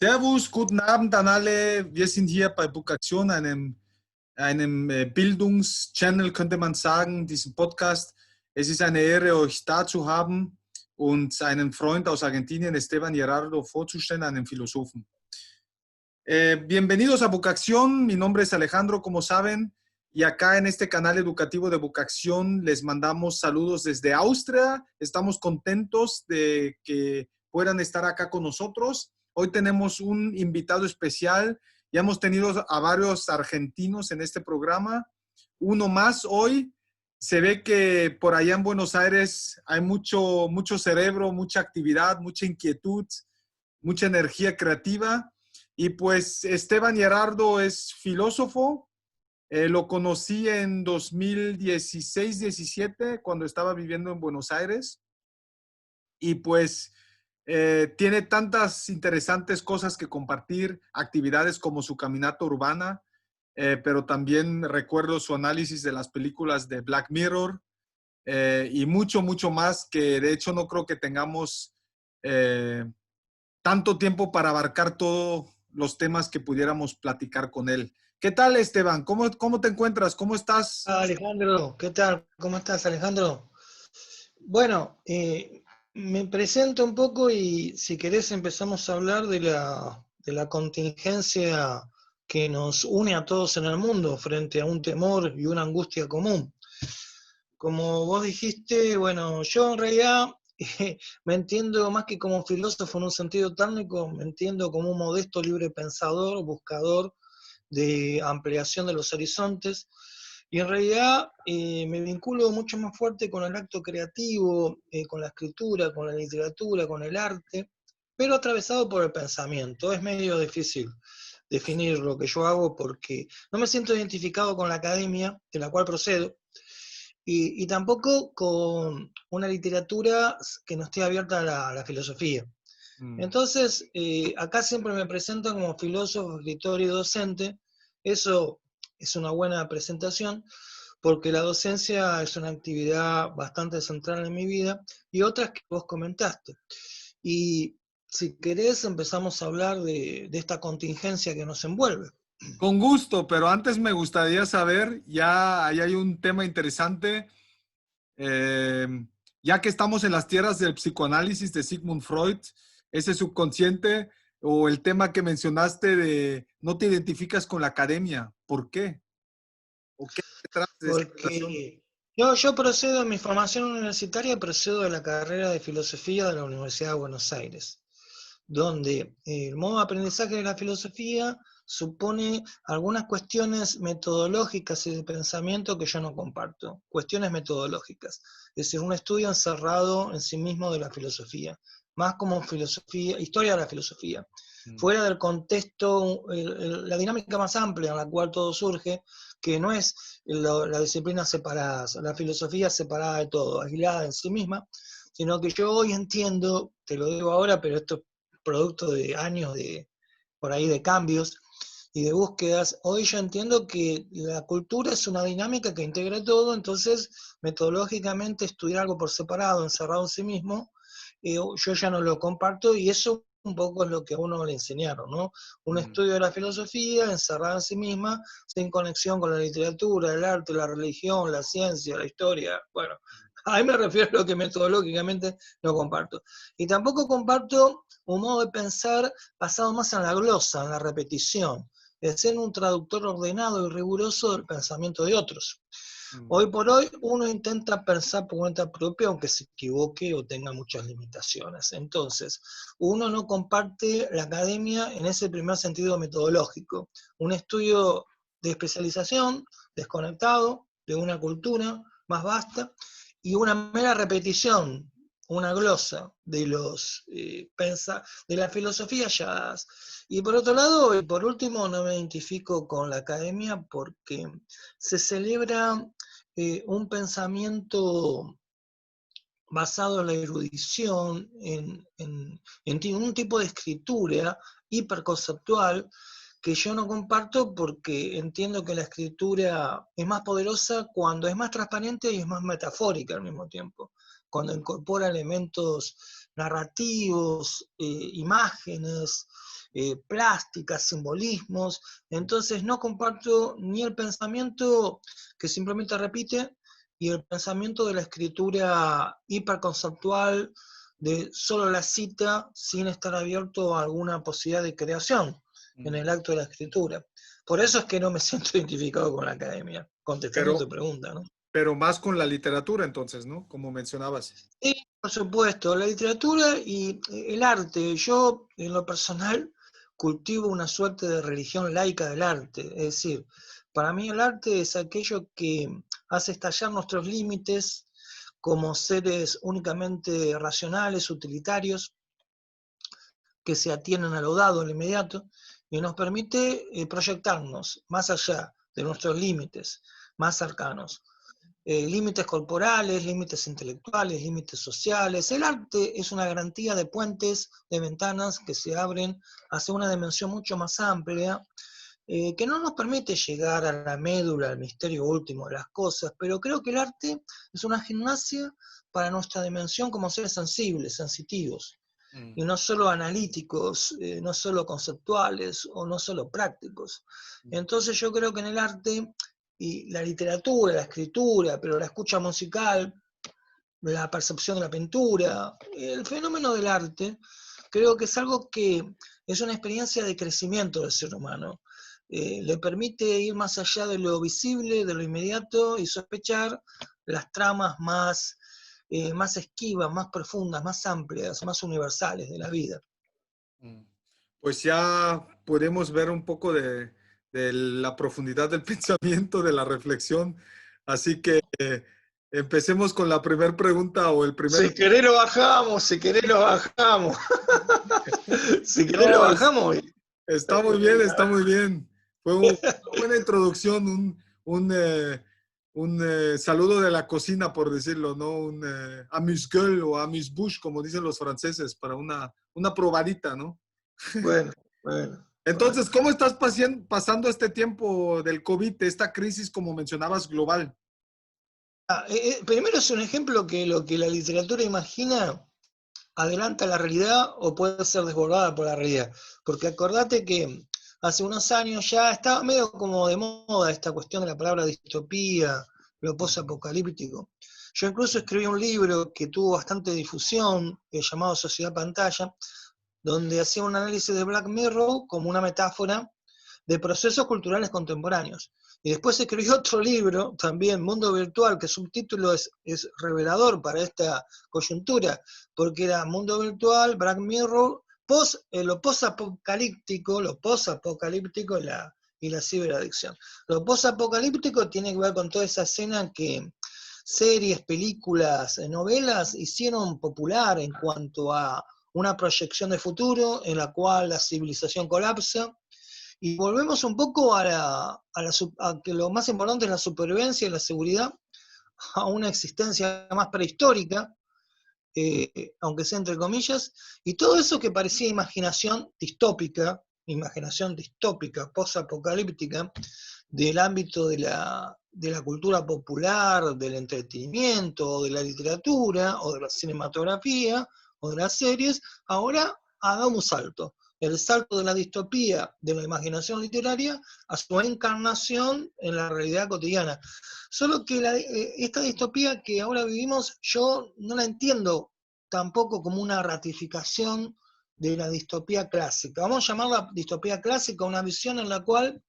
Servus, guten Abend an alle. Wir sind hier bei Bookaktion, einem Bildungschannel, könnte man sagen, diesem Podcast. Es ist eine Ehre, euch da zu haben und einen Freund aus Argentinien, Esteban Gerardo, vorzustellen, einen Philosophen. Bienvenidos a Bookakción. Mi nombre es Alejandro, como saben, y acá en este canal educativo de Bookakción les mandamos saludos desde Austria. Estamos contentos de que puedan estar acá con nosotros. Hoy tenemos un invitado especial. Ya hemos tenido a varios argentinos en este programa. Uno más hoy. Se ve que por allá en Buenos Aires hay mucho cerebro, mucha actividad, mucha inquietud, mucha energía creativa. Y pues Esteban Gerardo es filósofo. Lo conocí en 2016-17 cuando estaba viviendo en Buenos Aires. Y pues tiene tantas interesantes cosas que compartir, actividades como su caminata urbana, pero también recuerdo su análisis de las películas de Black Mirror y mucho más que de hecho no creo que tengamos tanto tiempo para abarcar todos los temas que pudiéramos platicar con él. ¿Qué tal, Esteban? ¿Cómo te encuentras? ¿Cómo estás? Alejandro, ¿qué tal? ¿Cómo estás, Alejandro? Bueno, me presento un poco y si querés empezamos a hablar de la contingencia que nos une a todos en el mundo frente a un temor y una angustia común. Como vos dijiste, bueno, yo en realidad me entiendo más que como filósofo en un sentido técnico, me entiendo como un modesto libre pensador, buscador de ampliación de los horizontes, y en realidad me vinculo mucho más fuerte con el acto creativo, con la escritura, con la literatura, con el arte, pero atravesado por el pensamiento. Es medio difícil definir lo que yo hago porque no me siento identificado con la academia de la cual procedo, y tampoco con una literatura que no esté abierta a la filosofía. Entonces, acá siempre me presento como filósofo, escritor y docente. Eso es una buena presentación, porque la docencia es una actividad bastante central en mi vida, y otras que vos comentaste. Y si querés, empezamos a hablar de esta contingencia que nos envuelve. Con gusto, pero antes me gustaría saber, ya ahí hay un tema interesante, eh, ya que estamos en las tierras del psicoanálisis de Sigmund Freud, ese subconsciente o el tema que mencionaste de no te identificas con la academia, ¿por qué? ¿O qué hay detrás de esa relación? Porque yo procedo, en mi formación universitaria, procedo de la carrera de filosofía de la Universidad de Buenos Aires, donde el modo de aprendizaje de la filosofía supone algunas cuestiones metodológicas y de pensamiento que yo no comparto, cuestiones metodológicas. Es decir, un estudio encerrado en sí mismo de la filosofía, más como filosofía, historia de la filosofía, fuera del contexto, la dinámica más amplia en la cual todo surge, que no es la disciplina separada, la filosofía separada de todo, aislada en sí misma, sino que yo hoy entiendo, te lo digo ahora, pero esto es producto de años por ahí de cambios y de búsquedas, hoy yo entiendo que la cultura es una dinámica que integra todo, entonces metodológicamente estudiar algo por separado, encerrado en sí mismo, yo ya no lo comparto, y eso un poco es lo que a uno le enseñaron, ¿no? Un estudio de la filosofía encerrada en sí misma, sin conexión con la literatura, el arte, la religión, la ciencia, la historia, bueno, ahí me refiero a lo que metodológicamente no comparto. Y tampoco comparto un modo de pensar basado más en la glosa, en la repetición, de ser un traductor ordenado y riguroso del pensamiento de otros. Hoy por hoy uno intenta pensar por cuenta propia, aunque se equivoque o tenga muchas limitaciones. Entonces, uno no comparte la academia en ese primer sentido metodológico. Un estudio de especialización, desconectado de una cultura más vasta, y una mera repetición, una glosa de de la filosofía ya. Y por otro lado, y por último, no me identifico con la academia porque se celebra un pensamiento basado en la erudición, en un tipo de escritura hiperconceptual que yo no comparto, porque entiendo que la escritura es más poderosa cuando es más transparente y es más metafórica al mismo tiempo, cuando incorpora elementos narrativos, imágenes, plásticas, simbolismos. Entonces no comparto ni el pensamiento que simplemente repite y el pensamiento de la escritura hiperconceptual de solo la cita sin estar abierto a alguna posibilidad de creación en el acto de la escritura. Por eso es que no me siento identificado con la academia, contestando tu pregunta, ¿no? Pero más con la literatura entonces, ¿no? Como mencionabas. Sí, por supuesto, la literatura y el arte. Yo, en lo personal, cultivo una suerte de religión laica del arte. Es decir, para mí el arte es aquello que hace estallar nuestros límites como seres únicamente racionales, utilitarios, que se atienen a lo dado, a lo inmediato, y nos permite proyectarnos más allá de nuestros límites más cercanos. Límites corporales, límites intelectuales, límites sociales. El arte es una garantía de puentes, de ventanas que se abren hacia una dimensión mucho más amplia, que no nos permite llegar a la médula, al misterio último de las cosas, pero creo que el arte es una gimnasia para nuestra dimensión como seres sensibles, sensitivos, y no solo analíticos, no solo conceptuales o no solo prácticos. Entonces yo creo que en el arte y la literatura, la escritura, pero la escucha musical, la percepción de la pintura, el fenómeno del arte, creo que es algo que es una experiencia de crecimiento del ser humano. Le permite ir más allá de lo visible, de lo inmediato y sospechar las tramas más esquivas, más profundas, más amplias, más universales de la vida. Pues ya podemos ver un poco de la profundidad del pensamiento, de la reflexión. Así que empecemos con la primera pregunta o el primer... Si querés lo bajamos, si querés lo bajamos. Si querés lo No, bajamos. está muy bien, está muy bien. Fue una buena introducción, un saludo de la cocina, por decirlo, ¿no? Un amuse-gueule o amuse-bouche, como dicen los franceses, para una probadita, ¿no? Bueno, bueno. Entonces, ¿cómo estás pasando este tiempo del COVID, esta crisis, como mencionabas, global? Primero es un ejemplo que lo que la literatura imagina adelanta la realidad o puede ser desbordada por la realidad. Porque acordate que hace unos años ya estaba medio como de moda esta cuestión de la palabra distopía, lo posapocalíptico. Yo incluso escribí un libro que tuvo bastante difusión, llamado Sociedad Pantalla, donde hacía un análisis de Black Mirror como una metáfora de procesos culturales contemporáneos. Y después escribió otro libro, también Mundo Virtual, que su título es revelador para esta coyuntura, porque era Mundo Virtual, Black Mirror, lo posapocalíptico y la ciberadicción. Lo posapocalíptico tiene que ver con toda esa escena que series, películas, novelas hicieron popular en cuanto a una proyección de futuro en la cual la civilización colapsa, y volvemos un poco a que lo más importante es la supervivencia y la seguridad, a una existencia más prehistórica, aunque sea entre comillas, y todo eso que parecía imaginación distópica, post-apocalíptica, del ámbito de la cultura popular, del entretenimiento, de la literatura, o de la cinematografía, o de las series, ahora hagamos un salto. El salto de la distopía, de la imaginación literaria, a su encarnación en la realidad cotidiana. Solo que esta distopía que ahora vivimos, yo no la entiendo tampoco como una ratificación de la distopía clásica. Vamos a llamarla distopía clásica, una visión en la cual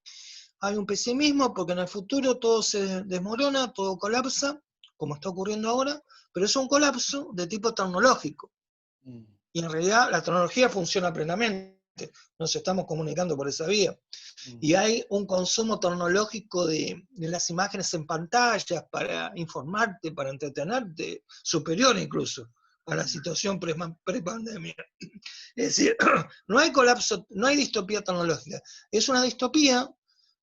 hay un pesimismo porque en el futuro todo se desmorona, todo colapsa, como está ocurriendo ahora, pero es un colapso de tipo tecnológico. Y en realidad la tecnología funciona plenamente, nos estamos comunicando por esa vía. Y hay un consumo tecnológico de las imágenes en pantallas para informarte, para entretenerte, superior incluso a la situación pre-pandemia. Es decir, no hay colapso, no hay distopía tecnológica. Es una distopía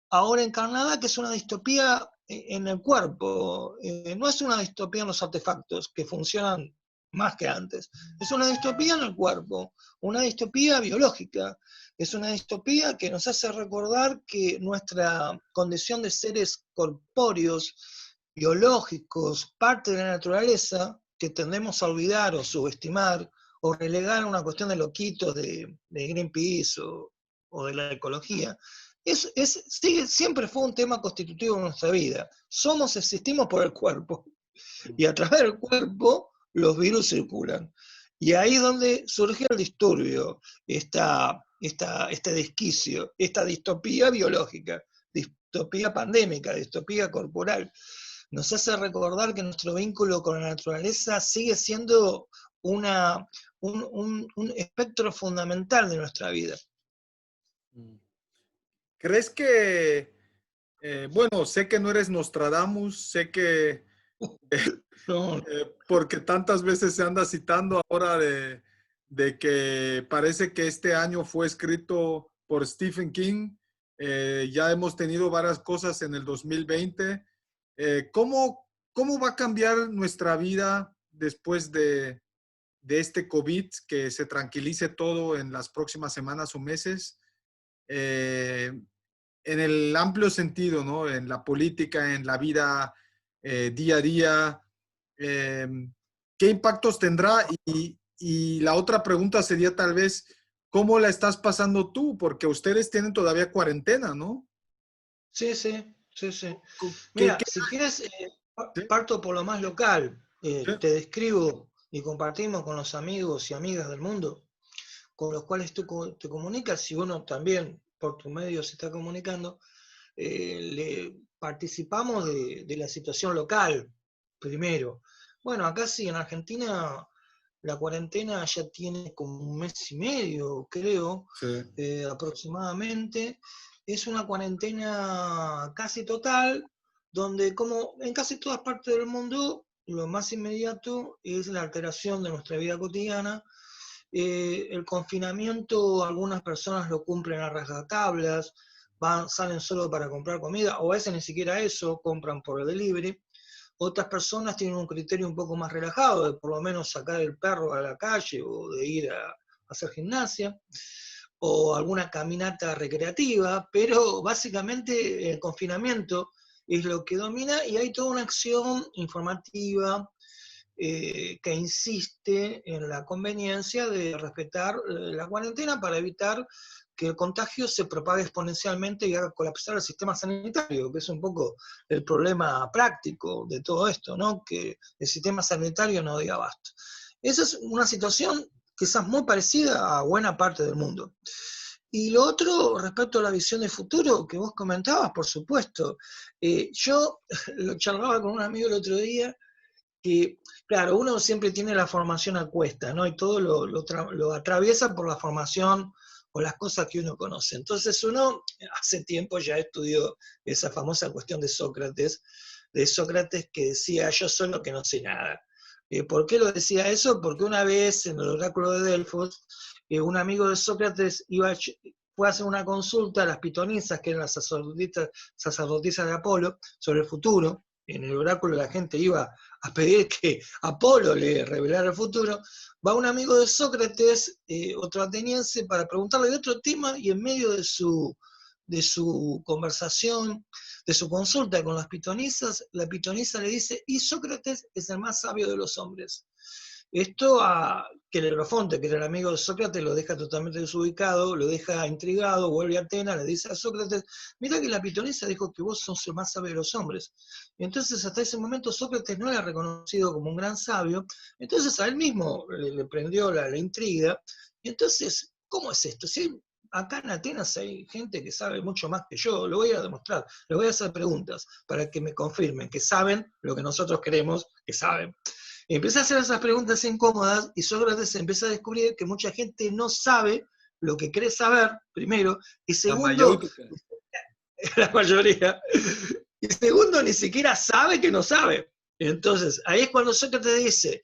ahora encarnada que es una distopía en el cuerpo. No es una distopía en los artefactos que funcionan más que antes. Es una distopía en el cuerpo, una distopía biológica. Es una distopía que nos hace recordar que nuestra condición de seres corpóreos, biológicos, parte de la naturaleza, que tendemos a olvidar o subestimar o relegar una cuestión de loquitos de Greenpeace o de la ecología. Siempre fue un tema constitutivo de nuestra vida. Existimos por el cuerpo, y a través del cuerpo los virus circulan. Y ahí es donde surge el disturbio, este desquicio, esta distopía biológica, distopía pandémica, distopía corporal. Nos hace recordar que nuestro vínculo con la naturaleza sigue siendo un espectro fundamental de nuestra vida. ¿Crees que, bueno, sé que no eres Nostradamus, sé que No, porque tantas veces se anda citando ahora de que parece que este año fue escrito por Stephen King. Ya hemos tenido varias cosas en el 2020. ¿Cómo va a cambiar nuestra vida después de este COVID? Que se tranquilice todo en las próximas semanas o meses. En el amplio sentido, ¿no? En la política, en la vida día a día. eh, ¿Qué impactos tendrá? Y la otra pregunta sería tal vez, ¿cómo la estás pasando tú? Porque ustedes tienen todavía cuarentena, ¿no? sí, sí, sí, sí. ¿Qué, Mira, qué- si quieres, sí, parto por lo más local. sí, Te describo y compartimos con los amigos y amigas del mundo con los cuales tú te comunicas, si uno también por tu medio se está comunicando, participamos de la situación local primero. Bueno, acá sí, en Argentina la cuarentena ya tiene como un mes y medio, creo, sí, aproximadamente. Es una cuarentena casi total, donde como en casi todas partes del mundo, lo más inmediato es la alteración de nuestra vida cotidiana. El confinamiento, algunas personas lo cumplen a rajatablas, salen solo para comprar comida, o a veces ni siquiera eso, compran por el delivery. Otras personas tienen un criterio un poco más relajado, de por lo menos sacar el perro a la calle o de ir a hacer gimnasia, o alguna caminata recreativa, pero básicamente el confinamiento es lo que domina y hay toda una acción informativa que insiste en la conveniencia de respetar la cuarentena para evitar que el contagio se propague exponencialmente y haga colapsar el sistema sanitario, que es un poco el problema práctico de todo esto, ¿no? Que el sistema sanitario no dé abasto. Esa es una situación quizás muy parecida a buena parte del mundo. Y lo otro, respecto a la visión de futuro que vos comentabas, por supuesto, yo lo charlaba con un amigo el otro día, que, claro, uno siempre tiene la formación a cuesta, ¿no? Y todo lo atraviesa por la formación o las cosas que uno conoce. Entonces uno hace tiempo ya estudió esa famosa cuestión de Sócrates que decía, yo soy lo que no sé nada. ¿Por qué lo decía eso? Porque una vez en el oráculo de Delfos, un amigo de Sócrates fue a hacer una consulta a las pitonisas, que eran las sacerdotisas de Apolo, sobre el futuro. En el oráculo la gente iba a pedir que Apolo le revelara el futuro. Va un amigo de Sócrates, otro ateniense, para preguntarle de otro tema, y en medio de su conversación, de su consulta con las pitonisas, la pitonisa le dice, y Sócrates es el más sabio de los hombres. Esto a Quelerofonte, que era el amigo de Sócrates, lo deja totalmente desubicado, lo deja intrigado, vuelve a Atenas, le dice a Sócrates, mira que la pitonisa dijo que vos sos el más sabio de los hombres. Entonces hasta ese momento Sócrates no era reconocido como un gran sabio, entonces a él mismo le prendió la intriga, y entonces, ¿cómo es esto? Si acá en Atenas hay gente que sabe mucho más que yo, lo voy a demostrar, les voy a hacer preguntas para que me confirmen que saben lo que nosotros creemos que saben. Y empieza a hacer esas preguntas incómodas y Sócrates empieza a descubrir que mucha gente no sabe lo que cree saber, primero, y la segundo, mayólica. la mayoría, y segundo, ni siquiera sabe que no sabe. Entonces, ahí es cuando Sócrates dice,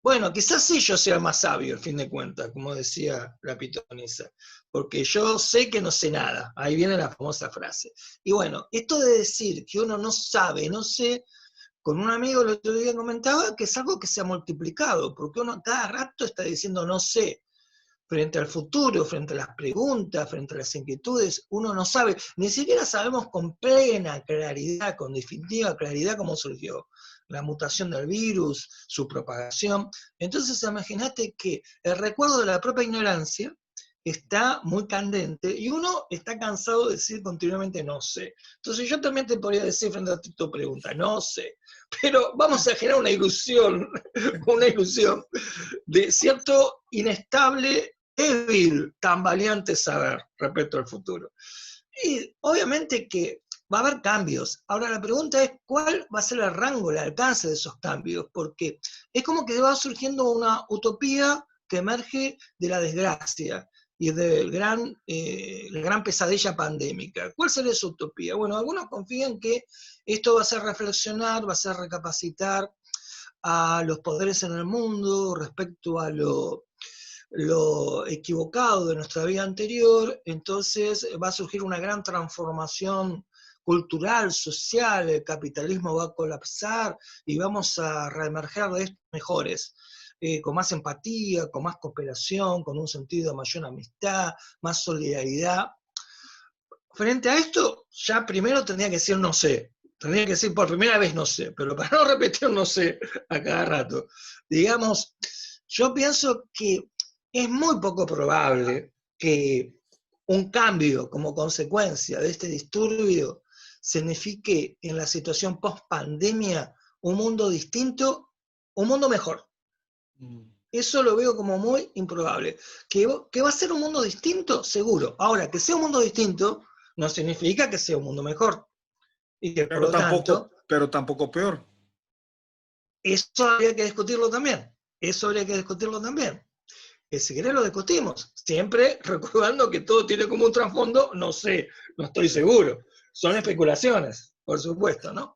bueno, quizás sí yo sea más sabio, al fin de cuentas, como decía la pitonisa, porque yo sé que no sé nada. Ahí viene la famosa frase. Y bueno, esto de decir que uno no sabe, no sé, con un amigo el otro día comentaba que es algo que se ha multiplicado, porque uno cada rato está diciendo no sé. frente al futuro, frente a las preguntas, frente a las inquietudes, uno no sabe, ni siquiera sabemos con plena claridad, con definitiva claridad cómo surgió la mutación del virus, su propagación. Entonces imagínate que el recuerdo de la propia ignorancia está muy candente y uno está cansado de decir continuamente no sé. Entonces yo también te podría decir frente a tu pregunta, no sé, pero vamos a generar una ilusión de cierto inestable, débil, tambaleante saber respecto al futuro. Y obviamente que va a haber cambios. Ahora la pregunta es cuál va a ser el rango, el alcance de esos cambios, porque es como que va surgiendo una utopía que emerge de la desgracia y de la gran pesadilla pandémica. ¿Cuál será esa utopía? Bueno, algunos confían que esto va a hacer reflexionar, va a hacer recapacitar a los poderes en el mundo respecto a lo equivocado de nuestra vida anterior, entonces va a surgir una gran transformación cultural, social, el capitalismo va a colapsar y vamos a reemerger de estos mejores, con más empatía, con más cooperación, con un sentido de mayor amistad, más solidaridad. Frente a esto, ya primero tendría que decir no sé, tendría que decir por primera vez no sé, pero para no repetir no sé a cada rato, digamos, yo pienso que es muy poco probable que un cambio como consecuencia de este disturbio signifique en la situación post-pandemia un mundo distinto, un mundo mejor. Eso lo veo como muy improbable. ¿Que va a ser un mundo distinto? Seguro. Ahora, que sea un mundo distinto no significa que sea un mundo mejor. Y que por lo tanto, pero tampoco peor. eso habría que discutirlo también. Eso habría que discutirlo también. Que si querés lo discutimos, siempre recordando que todo tiene como un trasfondo, no sé, no estoy seguro. Son especulaciones, por supuesto, ¿no?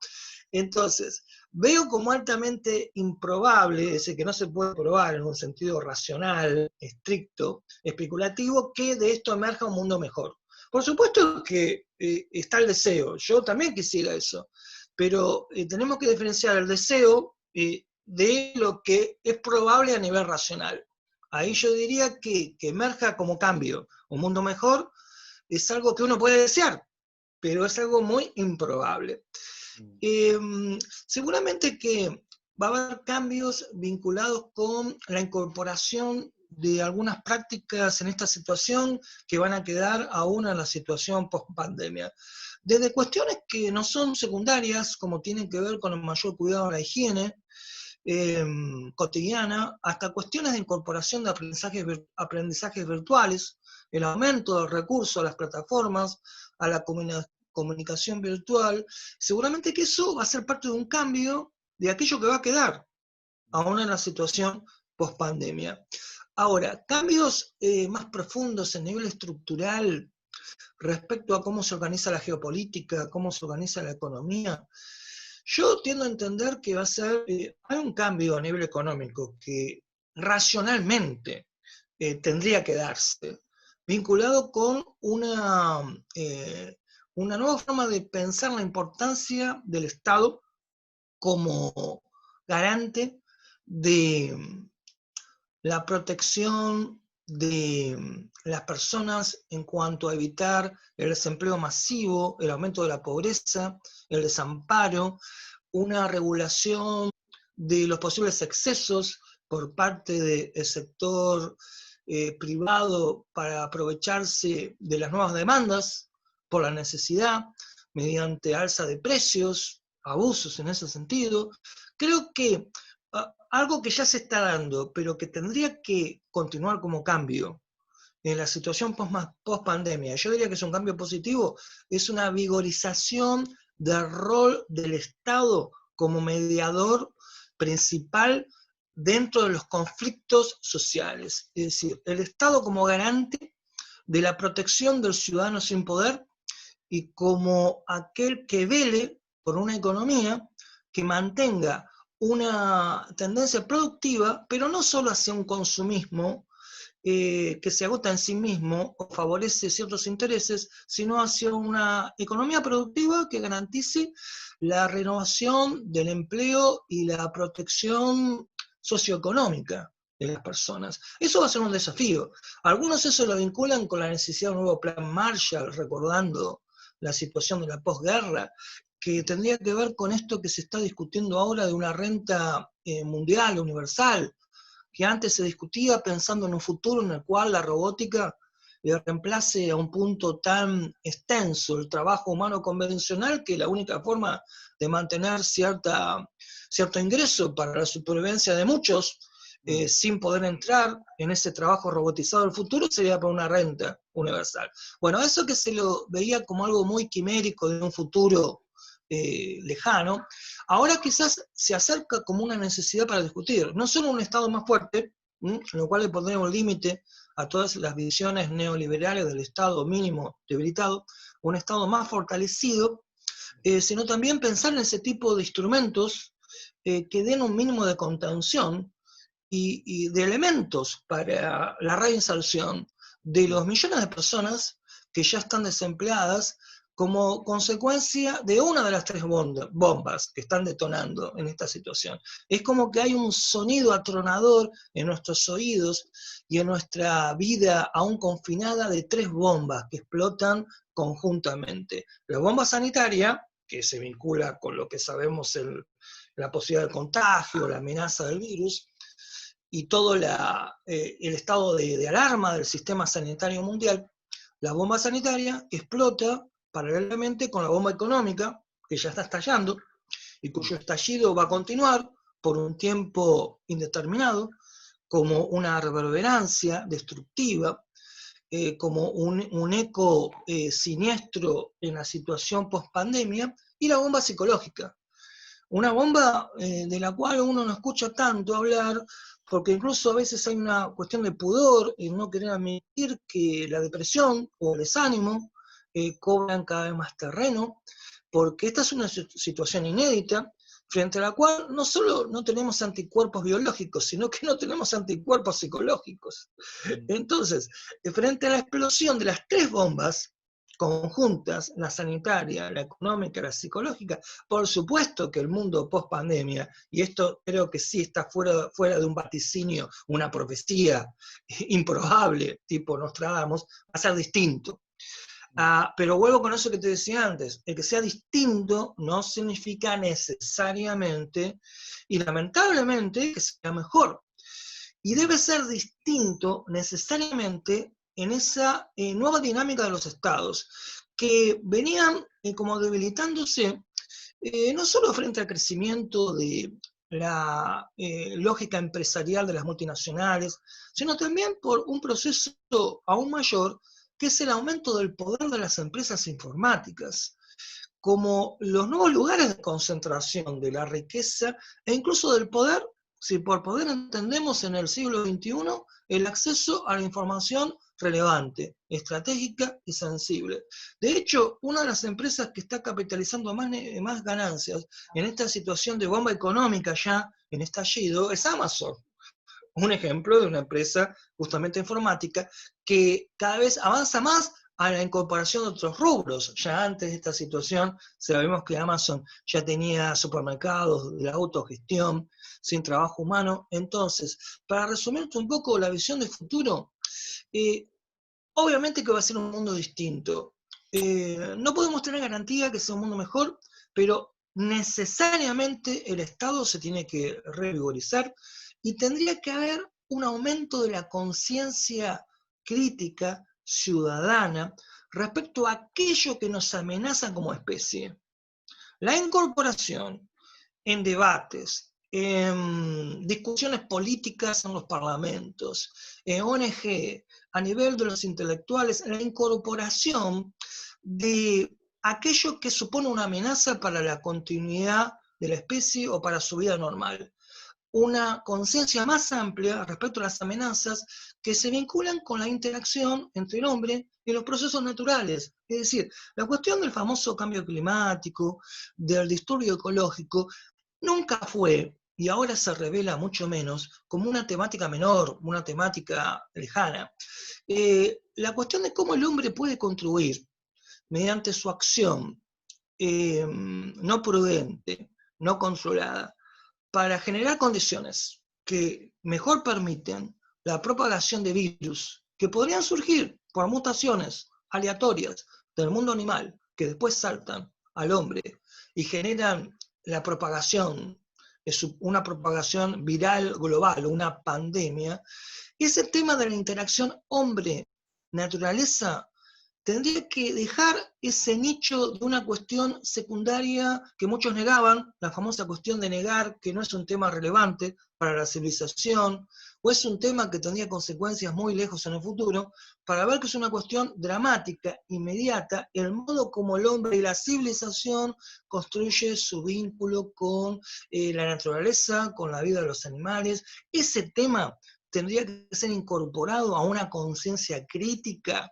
Entonces, veo como altamente improbable, ese que no se puede probar en un sentido racional, estricto, especulativo, que de esto emerja un mundo mejor. Por supuesto que está el deseo, yo también quisiera eso, pero tenemos que diferenciar el deseo de lo que es probable a nivel racional. Ahí yo diría que emerja como cambio, un mundo mejor, es algo que uno puede desear, pero es algo muy improbable. Seguramente que va a haber cambios vinculados con la incorporación de algunas prácticas en esta situación que van a quedar aún en la situación post-pandemia. Desde cuestiones que no son secundarias, como tienen que ver con el mayor cuidado de la higiene cotidiana, hasta cuestiones de incorporación de aprendizajes virtuales, el aumento del recurso a las plataformas, a la comunicación virtual, seguramente que eso va a ser parte de un cambio de aquello que va a quedar, aún en la situación post-pandemia. Ahora, cambios más profundos en nivel estructural respecto a cómo se organiza la geopolítica, cómo se organiza la economía, yo tiendo a entender que va a ser, hay un cambio a nivel económico que racionalmente tendría que darse, vinculado con una nueva forma de pensar la importancia del Estado como garante de la protección de las personas en cuanto a evitar el desempleo masivo, el aumento de la pobreza, el desamparo, una regulación de los posibles excesos por parte del sector privado para aprovecharse de las nuevas demandas por la necesidad, mediante alza de precios, abusos en ese sentido. Creo que algo que ya se está dando, pero que tendría que continuar como cambio en la situación post-pandemia, yo diría que es un cambio positivo, es una vigorización del rol del Estado como mediador principal dentro de los conflictos sociales. Es decir, el Estado como garante de la protección del ciudadano sin poder y como aquel que vele por una economía que mantenga una tendencia productiva, pero no solo hacia un consumismo que se agota en sí mismo o favorece ciertos intereses, sino hacia una economía productiva que garantice la renovación del empleo y la protección socioeconómica de las personas. Eso va a ser un desafío. Algunos eso lo vinculan con la necesidad de un nuevo plan Marshall, recordando la situación de la posguerra, que tendría que ver con esto que se está discutiendo ahora de una renta mundial, universal, que antes se discutía pensando en un futuro en el cual la robótica reemplace a un punto tan extenso el trabajo humano convencional que la única forma de mantener cierto ingreso para la supervivencia de muchos, sin poder entrar en ese trabajo robotizado del futuro, sería por una renta universal. Bueno, eso que se lo veía como algo muy quimérico de un futuro lejano, ahora quizás se acerca como una necesidad para discutir, no solo un Estado más fuerte, en lo cual le pondremos límite a todas las visiones neoliberales del Estado mínimo debilitado, un Estado más fortalecido, sino también pensar en ese tipo de instrumentos que den un mínimo de contención y de elementos para la reinserción de los millones de personas que ya están desempleadas como consecuencia de una de las tres bombas que están detonando en esta situación. Es como que hay un sonido atronador en nuestros oídos y en nuestra vida aún confinada de tres bombas que explotan conjuntamente. La bomba sanitaria, que se vincula con lo que sabemos, la posibilidad de contagio, la amenaza del virus, y todo el estado de alarma del sistema sanitario mundial. La bomba sanitaria explota paralelamente con la bomba económica, que ya está estallando, y cuyo estallido va a continuar por un tiempo indeterminado, como una reverberancia destructiva, como un eco siniestro en la situación post-pandemia, y la bomba psicológica. Una bomba de la cual uno no escucha tanto hablar, porque incluso a veces hay una cuestión de pudor en no querer admitir que la depresión o el desánimo cobran cada vez más terreno, porque esta es una situación inédita, frente a la cual no solo no tenemos anticuerpos biológicos, sino que no tenemos anticuerpos psicológicos. Entonces, frente a la explosión de las tres bombas conjuntas, la sanitaria, la económica, la psicológica, por supuesto que el mundo post pandemia, y esto creo que sí está fuera de un vaticinio, una profecía improbable, tipo Nostradamus, va a ser distinto. Pero vuelvo con eso que te decía antes, el que sea distinto no significa necesariamente, y lamentablemente, que sea mejor. Y debe ser distinto necesariamente en esa nueva dinámica de los estados, que venían como debilitándose, no solo frente al crecimiento de la lógica empresarial de las multinacionales, sino también por un proceso aún mayor, que es el aumento del poder de las empresas informáticas, como los nuevos lugares de concentración de la riqueza e incluso del poder, si por poder entendemos en el siglo XXI el acceso a la información relevante, estratégica y sensible. De hecho, una de las empresas que está capitalizando más ganancias en esta situación de bomba económica ya en estallido es Amazon. Un ejemplo de una empresa justamente informática que cada vez avanza más a la incorporación de otros rubros. Ya antes de esta situación sabemos que Amazon ya tenía supermercados de autogestión, sin trabajo humano. Entonces, para resumirte un poco la visión de futuro, obviamente que va a ser un mundo distinto. No podemos tener garantía que sea un mundo mejor, pero necesariamente el Estado se tiene que revigorizar y tendría que haber un aumento de la conciencia crítica ciudadana respecto a aquello que nos amenaza como especie. La incorporación en debates, en discusiones políticas en los parlamentos, en ONG, a nivel de los intelectuales, la incorporación de aquello que supone una amenaza para la continuidad de la especie o para su vida normal. Una conciencia más amplia respecto a las amenazas que se vinculan con la interacción entre el hombre y los procesos naturales. Es decir, la cuestión del famoso cambio climático, del disturbio ecológico, nunca fue, y ahora se revela mucho menos, como una temática menor, una temática lejana. La cuestión de cómo el hombre puede contribuir mediante su acción no prudente, no controlada, para generar condiciones que mejor permiten la propagación de virus que podrían surgir por mutaciones aleatorias del mundo animal que después saltan al hombre y generan la propagación, una propagación viral global, una pandemia, ese tema de la interacción hombre-naturaleza tendría que dejar ese nicho de una cuestión secundaria que muchos negaban, la famosa cuestión de negar que no es un tema relevante para la civilización, o es un tema que tendría consecuencias muy lejos en el futuro, para ver que es una cuestión dramática, inmediata, el modo como el hombre y la civilización construye su vínculo con la naturaleza, con la vida de los animales. Ese tema tendría que ser incorporado a una conciencia crítica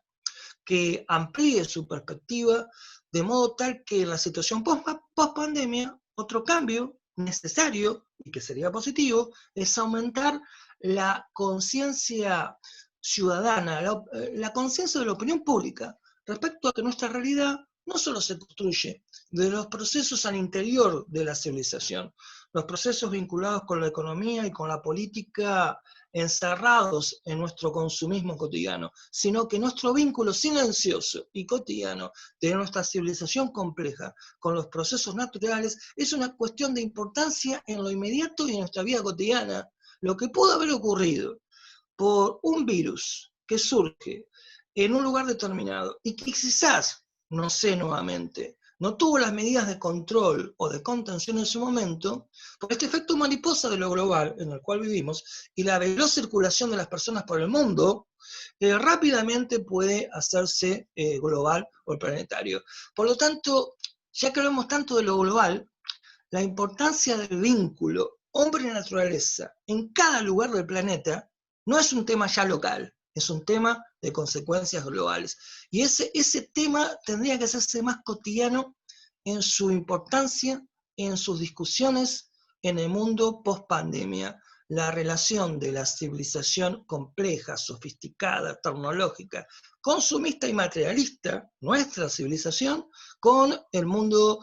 que amplíe su perspectiva, de modo tal que en la situación post-pandemia, otro cambio necesario y que sería positivo es aumentar la conciencia ciudadana, la conciencia de la opinión pública respecto a que nuestra realidad no solo se construye de los procesos al interior de la civilización, los procesos vinculados con la economía y con la política encerrados en nuestro consumismo cotidiano, sino que nuestro vínculo silencioso y cotidiano de nuestra civilización compleja con los procesos naturales es una cuestión de importancia en lo inmediato y en nuestra vida cotidiana. Lo que pudo haber ocurrido por un virus que surge en un lugar determinado y que quizás, no sé nuevamente, no tuvo las medidas de control o de contención en su momento, por este efecto mariposa de lo global en el cual vivimos y la veloz circulación de las personas por el mundo, rápidamente puede hacerse global o planetario. Por lo tanto, ya que hablamos tanto de lo global, la importancia del vínculo hombre-naturaleza en cada lugar del planeta no es un tema ya local, es un tema de consecuencias globales. Y ese tema tendría que hacerse más cotidiano en su importancia, en sus discusiones en el mundo post-pandemia. La relación de la civilización compleja, sofisticada, tecnológica, consumista y materialista, nuestra civilización, con el mundo,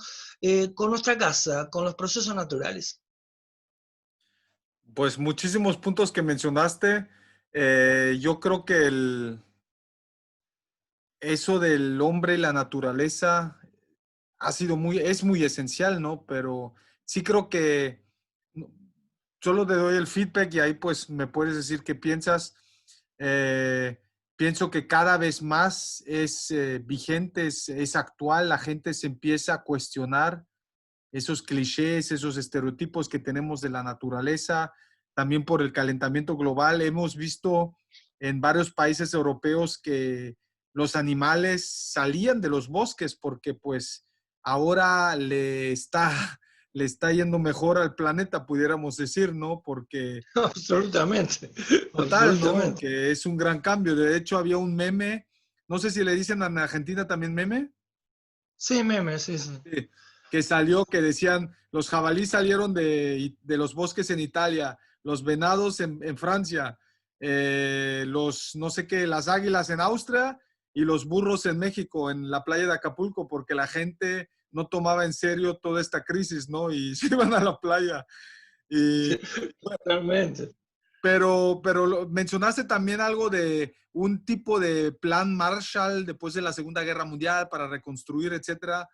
con nuestra casa, con los procesos naturales. Pues muchísimos puntos que mencionaste. Yo creo que eso del hombre y la naturaleza es muy esencial, ¿no? Pero sí creo que solo te doy el feedback y ahí pues me puedes decir qué piensas. Eh, Pienso que cada vez más es vigente, es actual, la gente se empieza a cuestionar esos clichés, esos estereotipos que tenemos de la naturaleza, también por el calentamiento global. Hemos visto en varios países europeos que los animales salían de los bosques porque pues ahora le está yendo mejor al planeta, pudiéramos decir, ¿no? Porque Absolutamente, total, ¿no? absolutamente. Que es un gran cambio. De hecho, había un meme, no sé si le dicen en Argentina también meme. Sí, meme, sí, sí. Sí, que salió, que decían, los jabalíes salieron de los bosques en Italia, los venados en Francia, los, no sé qué, las águilas en Austria y los burros en México, en la playa de Acapulco, porque la gente no tomaba en serio toda esta crisis, ¿no? Y se iban a la playa. Y, Sí, totalmente. pero mencionaste también algo de un tipo de plan Marshall después de la Segunda Guerra Mundial para reconstruir, etcétera.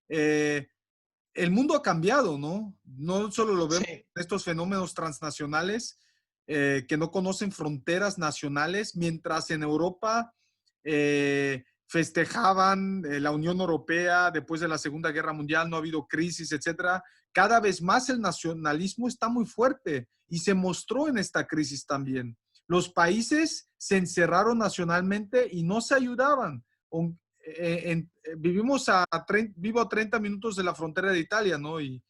Eh, el mundo ha cambiado, ¿no? No solo lo vemos Sí, en estos fenómenos transnacionales que no conocen fronteras nacionales, mientras en Europa festejaban la Unión Europea después de la Segunda Guerra Mundial, no ha habido crisis, etcétera. Cada vez más el nacionalismo está muy fuerte y se mostró en esta crisis también. Los países se encerraron nacionalmente y no se ayudaban. Vivo a 30 minutos de la frontera de Italia, ¿no? Y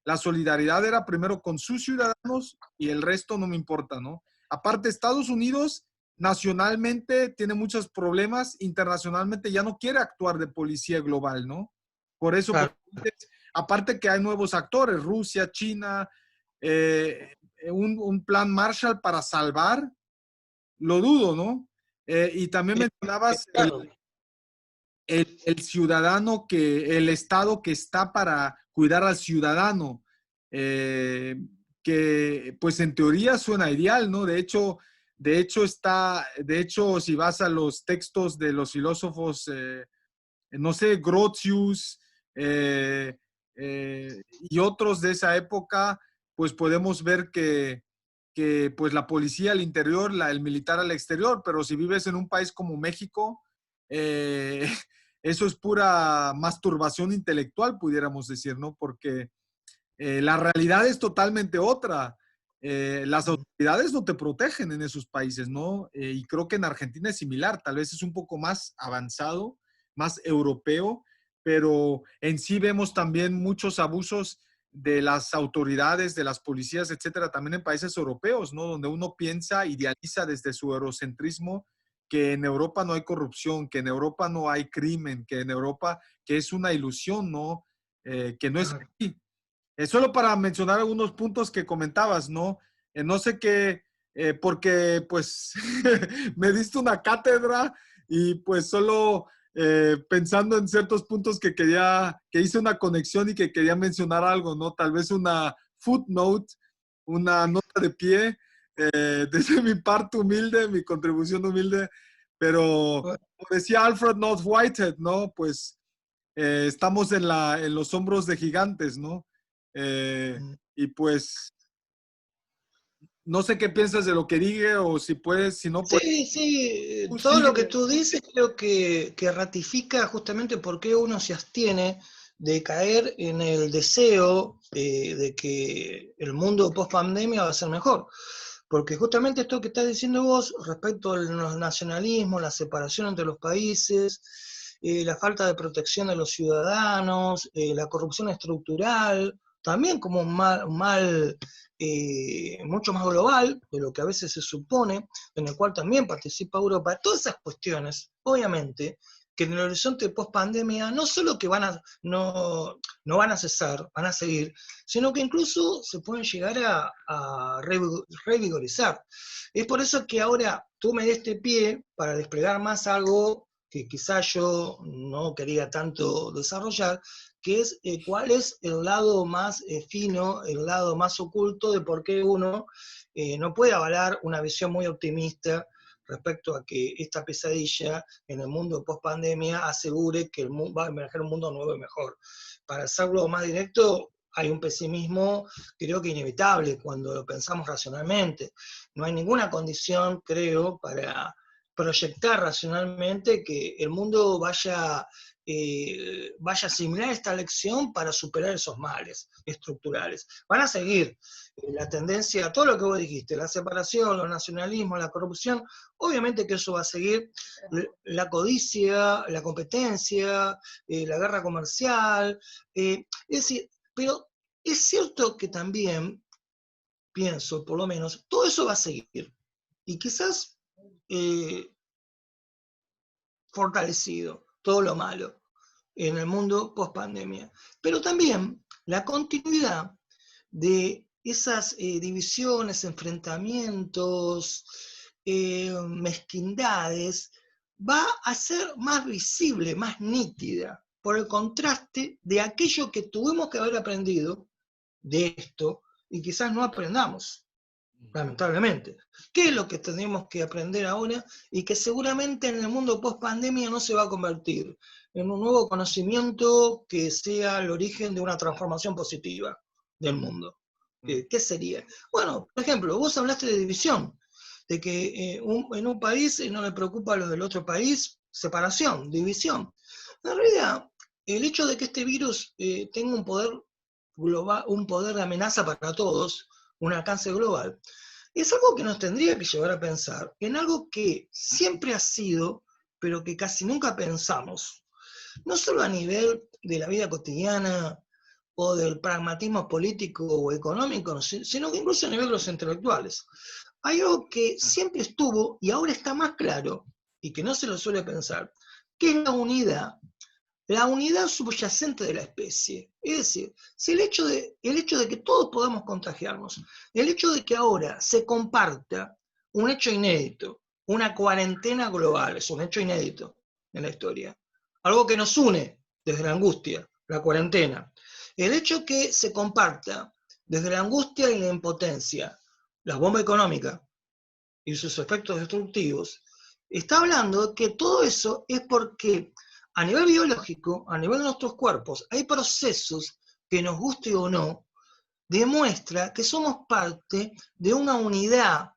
la solidaridad era primero con sus ciudadanos y el resto no me importa, ¿no? Aparte, Estados Unidos nacionalmente tiene muchos problemas, internacionalmente ya no quiere actuar de policía global, ¿no? Por eso, claro. aparte que hay nuevos actores, Rusia, China, un plan Marshall para salvar, lo dudo, ¿no? Y también mencionabas Claro. el ciudadano el Estado que está para cuidar al ciudadano. que pues en teoría suena ideal, ¿no? De hecho, si vas a los textos de los filósofos, no sé, Grotius y otros de esa época, pues podemos ver que pues la policía al interior, el militar al exterior, pero si vives en un país como México, eh, eso es pura masturbación intelectual, pudiéramos decir, ¿no? Porque la realidad es totalmente otra. Las autoridades no te protegen en esos países, ¿no? Y creo que en Argentina es similar, tal vez es un poco más avanzado, más europeo, pero en sí vemos también muchos abusos de las autoridades, de las policías, etcétera, también en países europeos, ¿no? Donde uno piensa, idealiza desde su eurocentrismo que en Europa no hay corrupción, que en Europa no hay crimen, que en Europa, que es una ilusión, ¿no? Que no es Claro. así. Solo para mencionar algunos puntos que comentabas, ¿no? No sé qué, porque pues me diste una cátedra y pues solo pensando en ciertos puntos que hice una conexión y que quería mencionar algo, ¿no? Tal vez una footnote, una nota de pie, desde mi parte humilde, mi contribución humilde, pero Bueno, como decía Alfred North Whitehead, ¿no? Pues estamos en los hombros de gigantes, ¿no? Y pues no sé qué piensas de lo que dije o si puedes, si no, pues sí, sí, tú todo lo que sigue. tú dices creo que ratifica justamente por qué uno se abstiene de caer en el deseo de que el mundo post pandemia va a ser mejor. Porque justamente esto que estás diciendo vos respecto al nacionalismo, la separación entre los países, la falta de protección de los ciudadanos, la corrupción estructural, también como un mal mucho más global de lo que a veces se supone, en el cual también participa Europa, todas esas cuestiones, obviamente, que en el horizonte post pandemia no solo que no van a cesar, van a seguir, sino que incluso se pueden llegar a revigorizar. Es por eso que ahora tú me des este pie para desplegar más algo que quizás yo no quería tanto desarrollar, que es cuál es el lado más fino, el lado más oculto de por qué uno no puede avalar una visión muy optimista respecto a que esta pesadilla en el mundo post pandemia asegure que va a emerger un mundo nuevo y mejor. Para hacerlo más directo, hay un pesimismo, creo que inevitable cuando lo pensamos racionalmente. No hay ninguna condición, creo, para proyectar racionalmente que el mundo vaya a asimilar esta lección para superar esos males estructurales. Van a seguir la tendencia, todo lo que vos dijiste, la separación, los nacionalismos, la corrupción, obviamente que eso va a seguir, la codicia, la competencia, la guerra comercial, es decir, pero es cierto que también, pienso, por lo menos, todo eso va a seguir. Y quizás eh, fortalecido, todo lo malo en el mundo post pandemia. Pero también la continuidad de esas divisiones, enfrentamientos, mezquindades, va a ser más visible, más nítida, por el contraste de aquello que tuvimos que haber aprendido de esto y quizás no aprendamos, lamentablemente. ¿Qué es lo que tenemos que aprender ahora y que seguramente en el mundo post pandemia no se va a convertir en un nuevo conocimiento que sea el origen de una transformación positiva del mundo? ¿Qué sería? Bueno, por ejemplo, vos hablaste de división, de que en un país no le preocupa a los del otro país, separación, división. En realidad, el hecho de que este virus tenga un poder global, un poder de amenaza para todos, un alcance global, es algo que nos tendría que llevar a pensar en algo que siempre ha sido, pero que casi nunca pensamos, no solo a nivel de la vida cotidiana o del pragmatismo político o económico, sino que incluso a nivel de los intelectuales. Hay algo que siempre estuvo y ahora está más claro y que no se lo suele pensar, que es la unidad subyacente de la especie. Es decir, si el hecho de que todos podamos contagiarnos, el hecho de que ahora se comparta un hecho inédito, una cuarentena global, es un hecho inédito en la historia, algo que nos une desde la angustia, la cuarentena. El hecho que se comparta desde la angustia y la impotencia, la bomba económica y sus efectos destructivos, está hablando de que todo eso es porque a nivel biológico, a nivel de nuestros cuerpos, hay procesos que nos guste o no, demuestra que somos parte de una unidad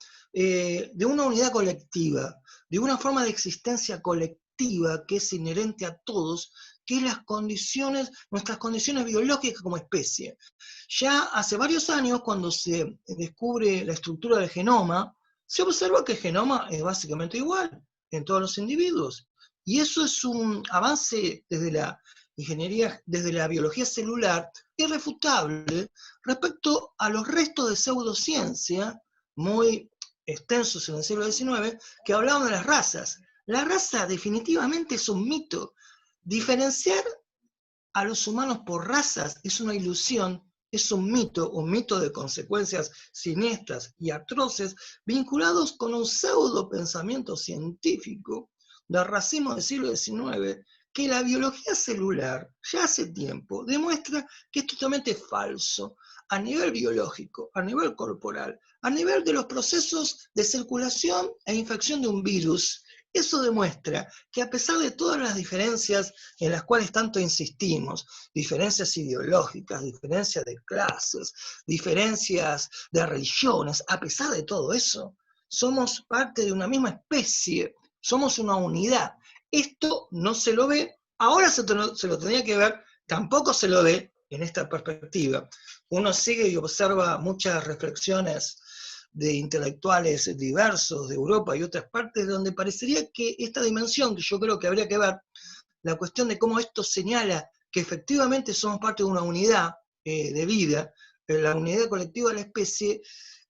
colectiva, de una forma de existencia colectiva que es inherente a todos, que es nuestras condiciones biológicas como especie. Ya hace varios años, cuando se descubre la estructura del genoma, se observa que el genoma es básicamente igual en todos los individuos. Y eso es un avance desde la ingeniería, desde la biología celular, irrefutable respecto a los restos de pseudociencia muy extensos en el siglo XIX que hablaban de las razas. La raza definitivamente es un mito. Diferenciar a los humanos por razas es una ilusión, es un mito de consecuencias siniestras y atroces vinculados con un pseudo pensamiento científico del racismo del siglo XIX, que la biología celular ya hace tiempo demuestra que es totalmente falso a nivel biológico, a nivel corporal, a nivel de los procesos de circulación e infección de un virus. Eso demuestra que a pesar de todas las diferencias en las cuales tanto insistimos, diferencias ideológicas, diferencias de clases, diferencias de religiones, a pesar de todo eso, somos parte de una misma especie, somos una unidad. Esto no se lo ve, ahora se lo tenía que ver, tampoco se lo ve en esta perspectiva. Uno sigue y observa muchas reflexiones de intelectuales diversos de Europa y otras partes, donde parecería que esta dimensión, que yo creo que habría que ver, la cuestión de cómo esto señala que efectivamente somos parte de una unidad de vida, la unidad colectiva de la especie,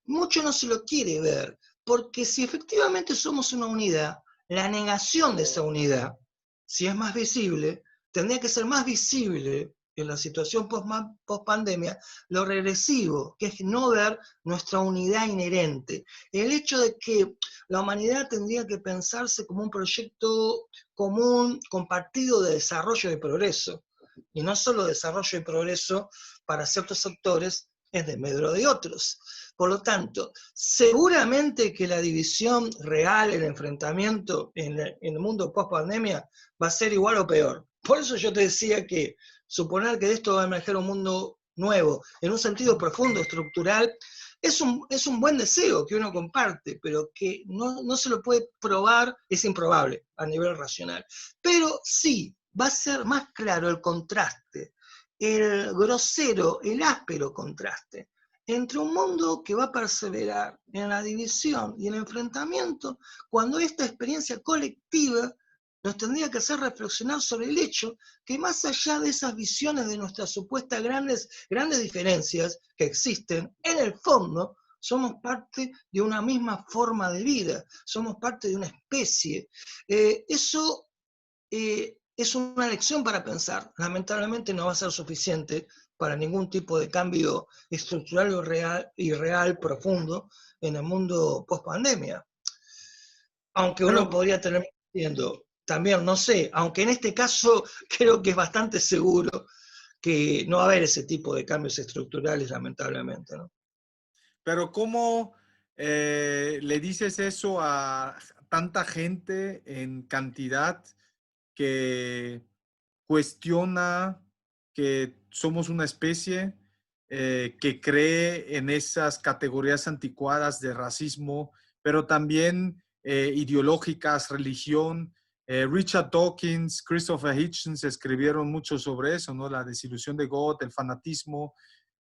mucho no se lo quiere ver, porque si efectivamente somos una unidad, la negación de esa unidad, si es más visible, tendría que ser más visible en la situación post-pandemia, lo regresivo, que es no ver nuestra unidad inherente. El hecho de que la humanidad tendría que pensarse como un proyecto común, compartido de desarrollo y progreso, y no solo desarrollo y progreso para ciertos sectores en desmedro de otros. Por lo tanto, seguramente que la división real, el enfrentamiento en el mundo post-pandemia va a ser igual o peor. Por eso yo te decía que suponer que de esto va a emerger un mundo nuevo, en un sentido profundo, estructural, es un buen deseo que uno comparte, pero que no se lo puede probar, es improbable a nivel racional. Pero sí, va a ser más claro el contraste, el grosero, el áspero contraste entre un mundo que va a perseverar en la división y el enfrentamiento, cuando esta experiencia colectiva nos tendría que hacer reflexionar sobre el hecho que más allá de esas visiones de nuestras supuestas grandes diferencias que existen, en el fondo somos parte de una misma forma de vida, somos parte de una especie. Eso es una lección para pensar. Lamentablemente no va a ser suficiente para ningún tipo de cambio estructural y real profundo en el mundo post-pandemia. Aunque uno podría tener diciendo, también, no sé, aunque en este caso creo que es bastante seguro que no va a haber ese tipo de cambios estructurales, lamentablemente, ¿no? Pero ¿cómo le dices eso a tanta gente en cantidad que cuestiona que somos una especie, que cree en esas categorías anticuadas de racismo, pero también ideológicas, religión? Richard Dawkins, Christopher Hitchens escribieron mucho sobre eso, ¿no? La desilusión de God, el fanatismo,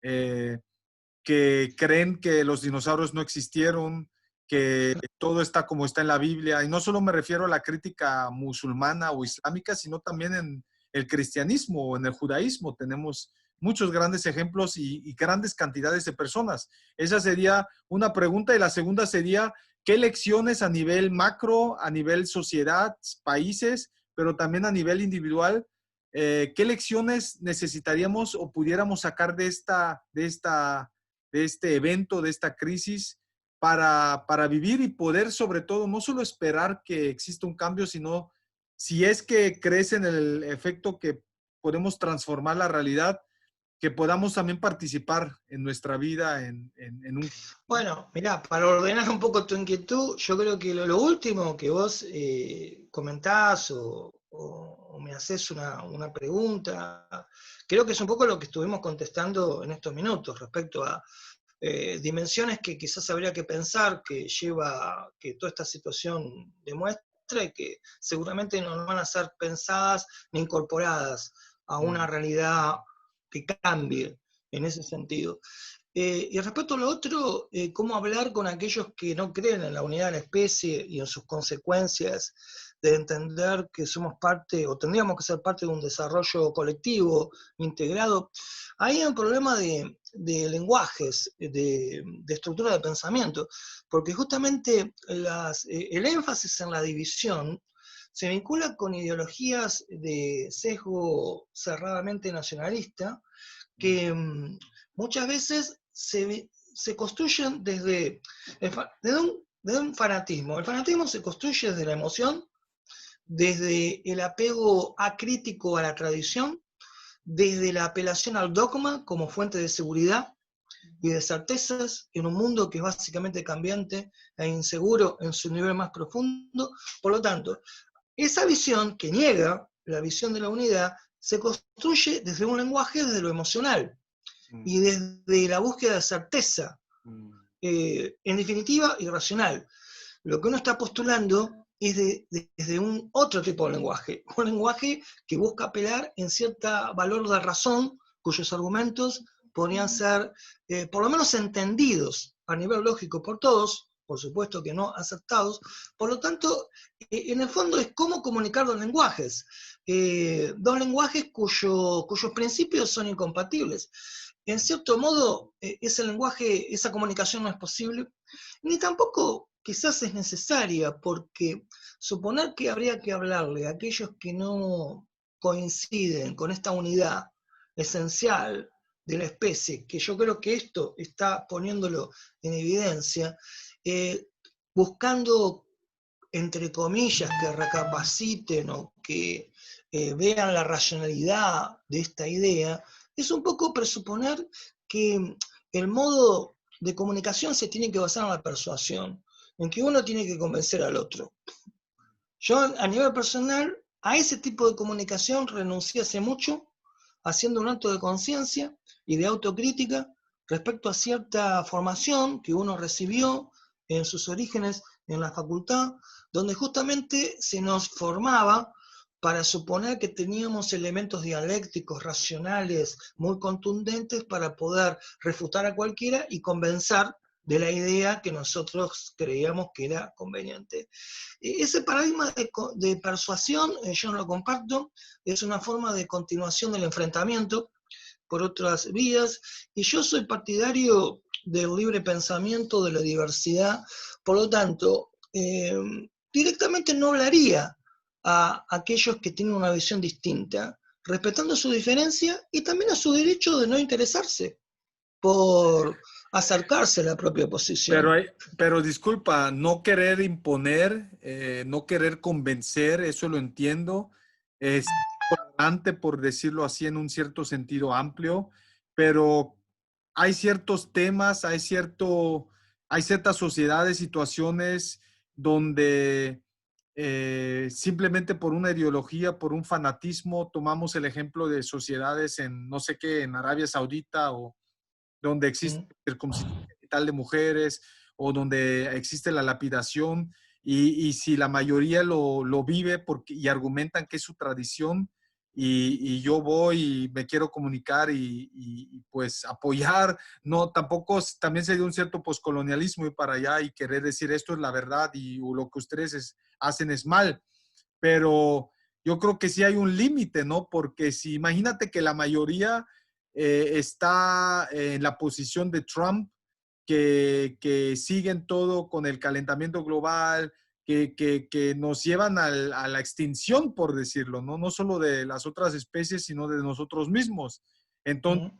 que creen que los dinosaurios no existieron, que todo está como está en la Biblia. Y no solo me refiero a la crítica musulmana o islámica, sino también en el cristianismo o en el judaísmo. Tenemos muchos grandes ejemplos y grandes cantidades de personas. Esa sería una pregunta. Y la segunda sería, ¿qué lecciones a nivel macro, a nivel sociedad, países, pero también a nivel individual, qué lecciones necesitaríamos o pudiéramos sacar de este evento, de esta crisis, para vivir y poder, sobre todo, no solo esperar que exista un cambio, sino si es que crees en el efecto que podemos transformar la realidad, que podamos también participar en nuestra vida en un... Bueno, mirá, para ordenar un poco tu inquietud, yo creo que lo último que vos comentás o me haces una pregunta, creo que es un poco lo que estuvimos contestando en estos minutos respecto a dimensiones que quizás habría que pensar que lleva, que toda esta situación demuestra y que seguramente no van a ser pensadas ni incorporadas a una realidad que cambie en ese sentido. Y respecto a lo otro, cómo hablar con aquellos que no creen en la unidad de la especie y en sus consecuencias de entender que somos parte, o tendríamos que ser parte de un desarrollo colectivo, integrado. Ahí hay un problema de lenguajes, de estructura de pensamiento, porque justamente el énfasis en la división se vincula con ideologías de sesgo cerradamente nacionalista, que muchas veces se construyen desde un fanatismo. El fanatismo se construye desde la emoción, desde el apego acrítico a la tradición, desde la apelación al dogma como fuente de seguridad y de certezas en un mundo que es básicamente cambiante e inseguro en su nivel más profundo. Por lo tanto, esa visión que niega la visión de la unidad se construye desde un lenguaje, desde lo emocional y desde la búsqueda de certeza, en definitiva, irracional. Lo que uno está postulando es desde un otro tipo de lenguaje, un lenguaje que busca apelar en cierto valor de razón, cuyos argumentos podrían ser por lo menos entendidos a nivel lógico por todos, por supuesto que no aceptados. Por lo tanto, en el fondo es cómo comunicar dos lenguajes cuyos principios son incompatibles. En cierto modo, ese lenguaje, esa comunicación no es posible, ni tampoco quizás es necesaria, porque suponer que habría que hablarle a aquellos que no coinciden con esta unidad esencial de la especie, que yo creo que esto está poniéndolo en evidencia, buscando, entre comillas, que recapaciten o que vean la racionalidad de esta idea, es un poco presuponer que el modo de comunicación se tiene que basar en la persuasión, en que uno tiene que convencer al otro. Yo, a nivel personal, a ese tipo de comunicación renuncié hace mucho, haciendo un acto de conciencia y de autocrítica respecto a cierta formación que uno recibió en sus orígenes en la facultad, donde justamente se nos formaba para suponer que teníamos elementos dialécticos, racionales, muy contundentes para poder refutar a cualquiera y convencer de la idea que nosotros creíamos que era conveniente. Ese paradigma de persuasión yo no lo comparto, es una forma de continuación del enfrentamiento por otras vías, y yo soy partidario del libre pensamiento, de la diversidad, por lo tanto, directamente no hablaría a aquellos que tienen una visión distinta, respetando su diferencia y también a su derecho de no interesarse por acercarse a la propia posición. Pero disculpa, no querer imponer, no querer convencer, eso lo entiendo. Es tolerante, por decirlo así, en un cierto sentido amplio, pero hay ciertos temas, hay ciertas sociedades, situaciones donde simplemente por una ideología, por un fanatismo, tomamos el ejemplo de sociedades en, no sé qué, en Arabia Saudita o donde existe circuncisión genital de mujeres o donde existe la lapidación y si la mayoría lo vive y argumentan que es su tradición y yo voy y me quiero comunicar pues apoyar, no, tampoco, también se dio un cierto poscolonialismo y para allá y querer decir esto es la verdad y lo que ustedes hacen es mal, pero yo creo que sí hay un límite, ¿no? Porque si imagínate que la mayoría está en la posición de Trump, que siguen todo con el calentamiento global, que nos llevan a la extinción, por decirlo, ¿no? No solo de las otras especies, sino de nosotros mismos. Entonces,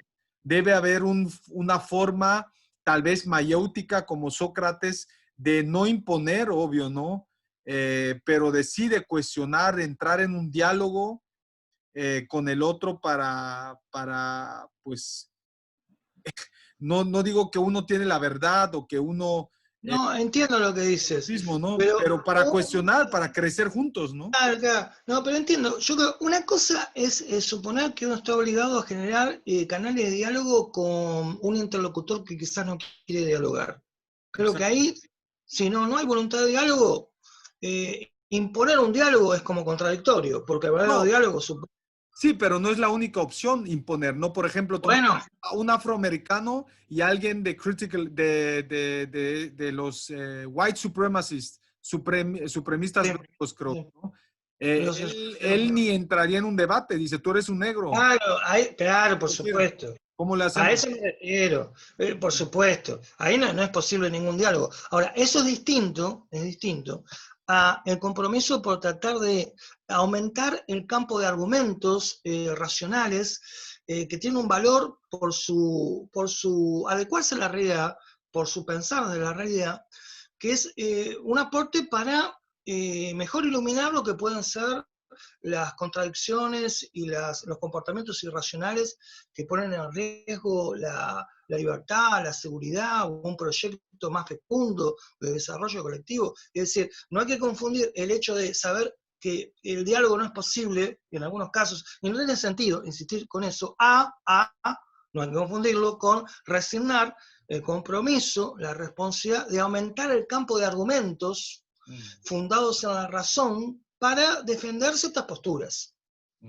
debe haber una forma tal vez mayéutica como Sócrates de no imponer, obvio, ¿no? Pero decide cuestionar, entrar en un diálogo con el otro pues, no digo que uno tiene la verdad o que uno No, entiendo lo que dices, mismo, ¿no? pero Pero para cuestionar, para crecer juntos, ¿no? claro, claro. No, pero entiendo. Yo creo una cosa es suponer que uno está obligado a generar canales de diálogo con un interlocutor que quizás no quiere dialogar. Creo que Exacto. ahí, si no hay voluntad de diálogo, imponer un diálogo es como contradictorio, porque el verdadero No, diálogo supone. sí, pero no es la única opción imponer, ¿no? Por ejemplo, tomar Bueno, a un afroamericano y alguien de critical, de los white supremacists, supremistas sí, blancos, creo, sí. ¿no? Los- Él ni entraría en un debate, dice, tú eres un negro. claro, claro, por Es decir, supuesto. ¿cómo le A hacemos? eso me refiero, por supuesto. Ahí no es posible ningún diálogo. Ahora, eso es distinto a el compromiso por tratar de aumentar el campo de argumentos racionales que tienen un valor por su adecuarse a la realidad, por su pensar de la realidad, que es un aporte para mejor iluminar lo que pueden ser las contradicciones y los comportamientos irracionales que ponen en riesgo la libertad, la seguridad o un proyecto más fecundo de desarrollo colectivo. Es decir, no hay que confundir el hecho de saber que el diálogo no es posible, en algunos casos, y no tiene sentido insistir con eso, no hay que confundirlo con resignar el compromiso, la responsabilidad de aumentar el campo de argumentos Mm, fundados en la razón para defender ciertas posturas. mm,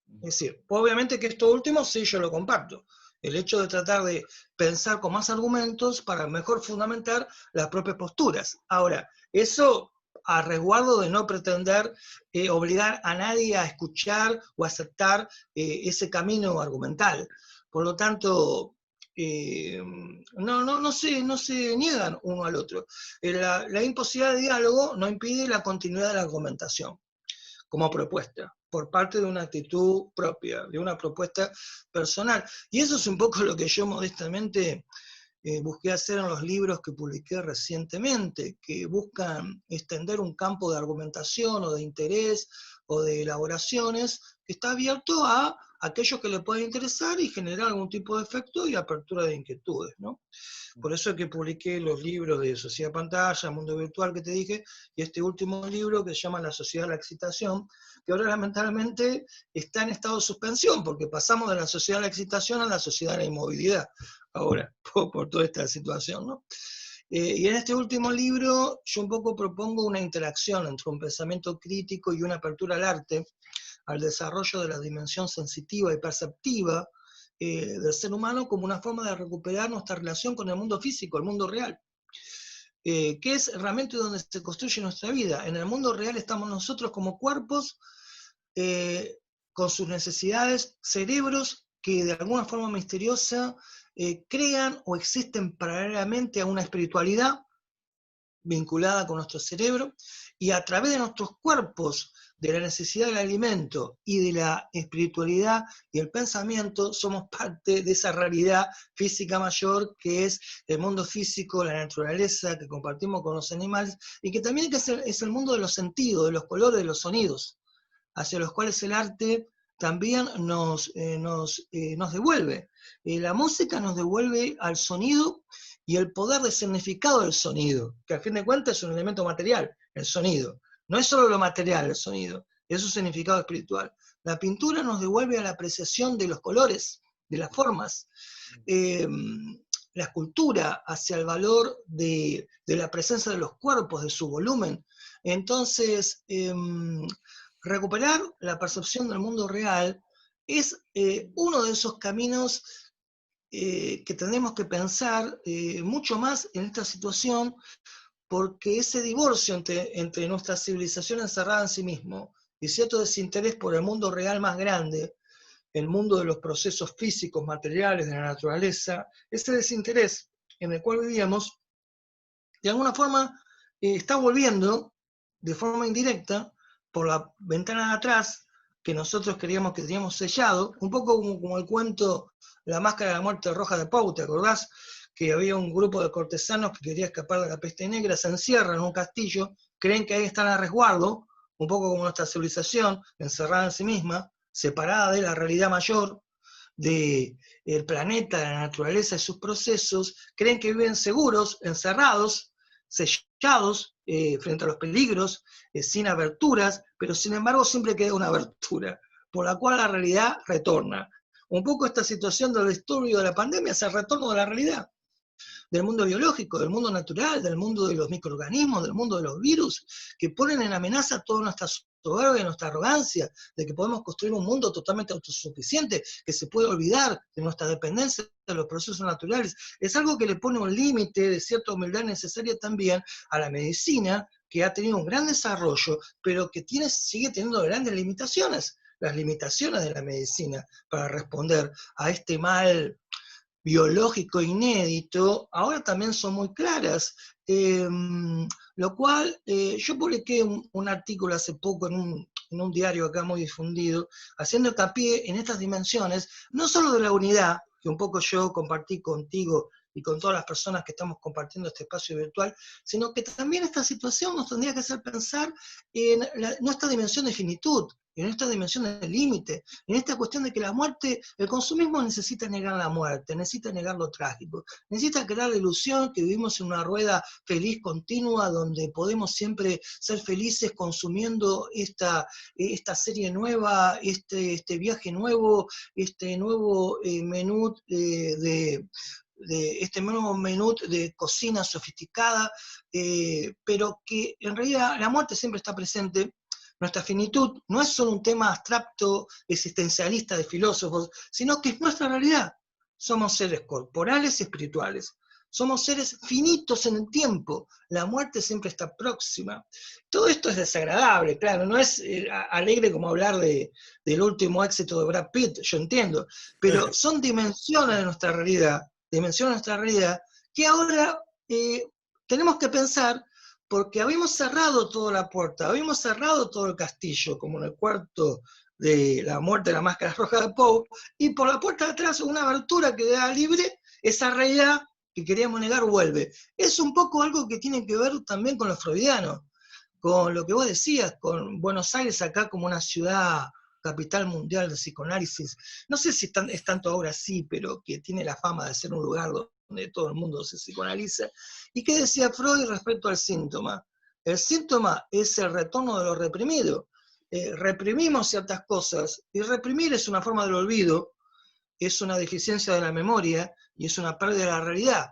mm. Es decir, obviamente que esto último sí yo lo comparto. El hecho de tratar de pensar con más argumentos para mejor fundamentar las propias posturas. Ahora, eso a resguardo de no pretender obligar a nadie a escuchar o aceptar ese camino argumental. Por lo tanto, no se niegan uno al otro. La imposibilidad de diálogo no impide la continuidad de la argumentación como propuesta, por parte de una actitud propia, de una propuesta personal. Y eso es un poco lo que yo modestamente busqué hacer en los libros que publiqué recientemente, que buscan extender un campo de argumentación o de interés o de elaboraciones que está abierto a aquellos que le pueden interesar y generar algún tipo de efecto y apertura de inquietudes, ¿no? Por eso es que publiqué los libros de Sociedad Pantalla, Mundo Virtual que te dije, y este último libro que se llama La Sociedad de la Excitación, que ahora lamentablemente está en estado de suspensión, porque pasamos de la sociedad de la excitación a la sociedad de la inmovilidad, ahora, por toda esta situación, ¿no? Y en este último libro yo un poco propongo una interacción entre un pensamiento crítico y una apertura al arte, al desarrollo de la dimensión sensitiva y perceptiva del ser humano como una forma de recuperar nuestra relación con el mundo físico, el mundo real, que es realmente donde se construye nuestra vida. En el mundo real estamos nosotros como cuerpos con sus necesidades, cerebros que de alguna forma misteriosa crean o existen paralelamente a una espiritualidad vinculada con nuestro cerebro, y a través de nuestros cuerpos, de la necesidad del alimento y de la espiritualidad y el pensamiento, somos parte de esa realidad física mayor que es el mundo físico, la naturaleza que compartimos con los animales, y que también es el mundo de los sentidos, de los colores, de los sonidos, hacia los cuales el arte también nos devuelve. La música nos devuelve al sonido y el poder de significado del sonido, que a fin de cuentas es un elemento material, el sonido. No es solo lo material el sonido, es su significado espiritual. La pintura nos devuelve a la apreciación de los colores, de las formas. La escultura hacia el valor de la presencia de los cuerpos, de su volumen. Entonces, recuperar la percepción del mundo real es uno de esos caminos que tenemos que pensar mucho más en esta situación, porque ese divorcio entre nuestra civilización encerrada en sí mismo y cierto desinterés por el mundo real más grande, el mundo de los procesos físicos, materiales, de la naturaleza, ese desinterés en el cual vivíamos, de alguna forma está volviendo de forma indirecta por la ventana de atrás que nosotros queríamos que teníamos sellado, un poco como el cuento La máscara de la muerte roja de Poe, ¿te acordás? Que había un grupo de cortesanos que quería escapar de la peste negra, se encierran en un castillo, creen que ahí están a resguardo, un poco como nuestra civilización, encerrada en sí misma, separada de la realidad mayor, del planeta, de la naturaleza y sus procesos, creen que viven seguros, encerrados, sellados frente a los peligros, sin aberturas, pero sin embargo siempre queda una abertura, por la cual la realidad retorna. Un poco esta situación del disturbio de la pandemia es el retorno de la realidad, del mundo biológico, del mundo natural, del mundo de los microorganismos, del mundo de los virus, que ponen en amenaza toda nuestra soberbia, nuestra arrogancia, de que podemos construir un mundo totalmente autosuficiente, que se puede olvidar de nuestra dependencia de los procesos naturales. Es algo que le pone un límite de cierta humildad necesaria también a la medicina, que ha tenido un gran desarrollo, pero que sigue teniendo grandes limitaciones. Las limitaciones de la medicina para responder a este mal biológico inédito, ahora también son muy claras. Lo cual, yo publiqué un artículo hace poco en un diario acá muy difundido, haciendo hincapié en estas dimensiones, no solo de la unidad, que un poco yo compartí contigo y con todas las personas que estamos compartiendo este espacio virtual, sino que también esta situación nos tendría que hacer pensar en nuestra dimensión de finitud, en esta dimensión de límite, en esta cuestión de que la muerte, el consumismo necesita negar la muerte, necesita negar lo trágico, necesita crear la ilusión que vivimos en una rueda feliz continua donde podemos siempre ser felices consumiendo esta serie nueva, este viaje nuevo, este nuevo menú este nuevo menú de cocina sofisticada, pero que en realidad la muerte siempre está presente. Nuestra finitud no es solo un tema abstracto, existencialista de filósofos, sino que es nuestra realidad. Somos seres corporales y espirituales. Somos seres finitos en el tiempo. La muerte siempre está próxima. Todo esto es desagradable, claro, no es alegre como hablar del último éxito de Brad Pitt, yo entiendo, pero son dimensiones de nuestra realidad, que ahora tenemos que pensar, porque habíamos cerrado toda la puerta, habíamos cerrado todo el castillo, como en el cuarto de La muerte de la máscara roja de Poe, y por la puerta de atrás una abertura que da libre, esa realidad que queríamos negar vuelve. Es un poco algo que tiene que ver también con los freudianos, con lo que vos decías, con Buenos Aires acá como una ciudad capital mundial de psicoanálisis. No sé si es tanto ahora sí, pero que tiene la fama de ser un lugar donde todo el mundo se psicoanaliza. ¿Y qué decía Freud respecto al síntoma? El síntoma es el retorno de lo reprimido. Reprimimos ciertas cosas, y reprimir es una forma del olvido, es una deficiencia de la memoria y es una pérdida de la realidad.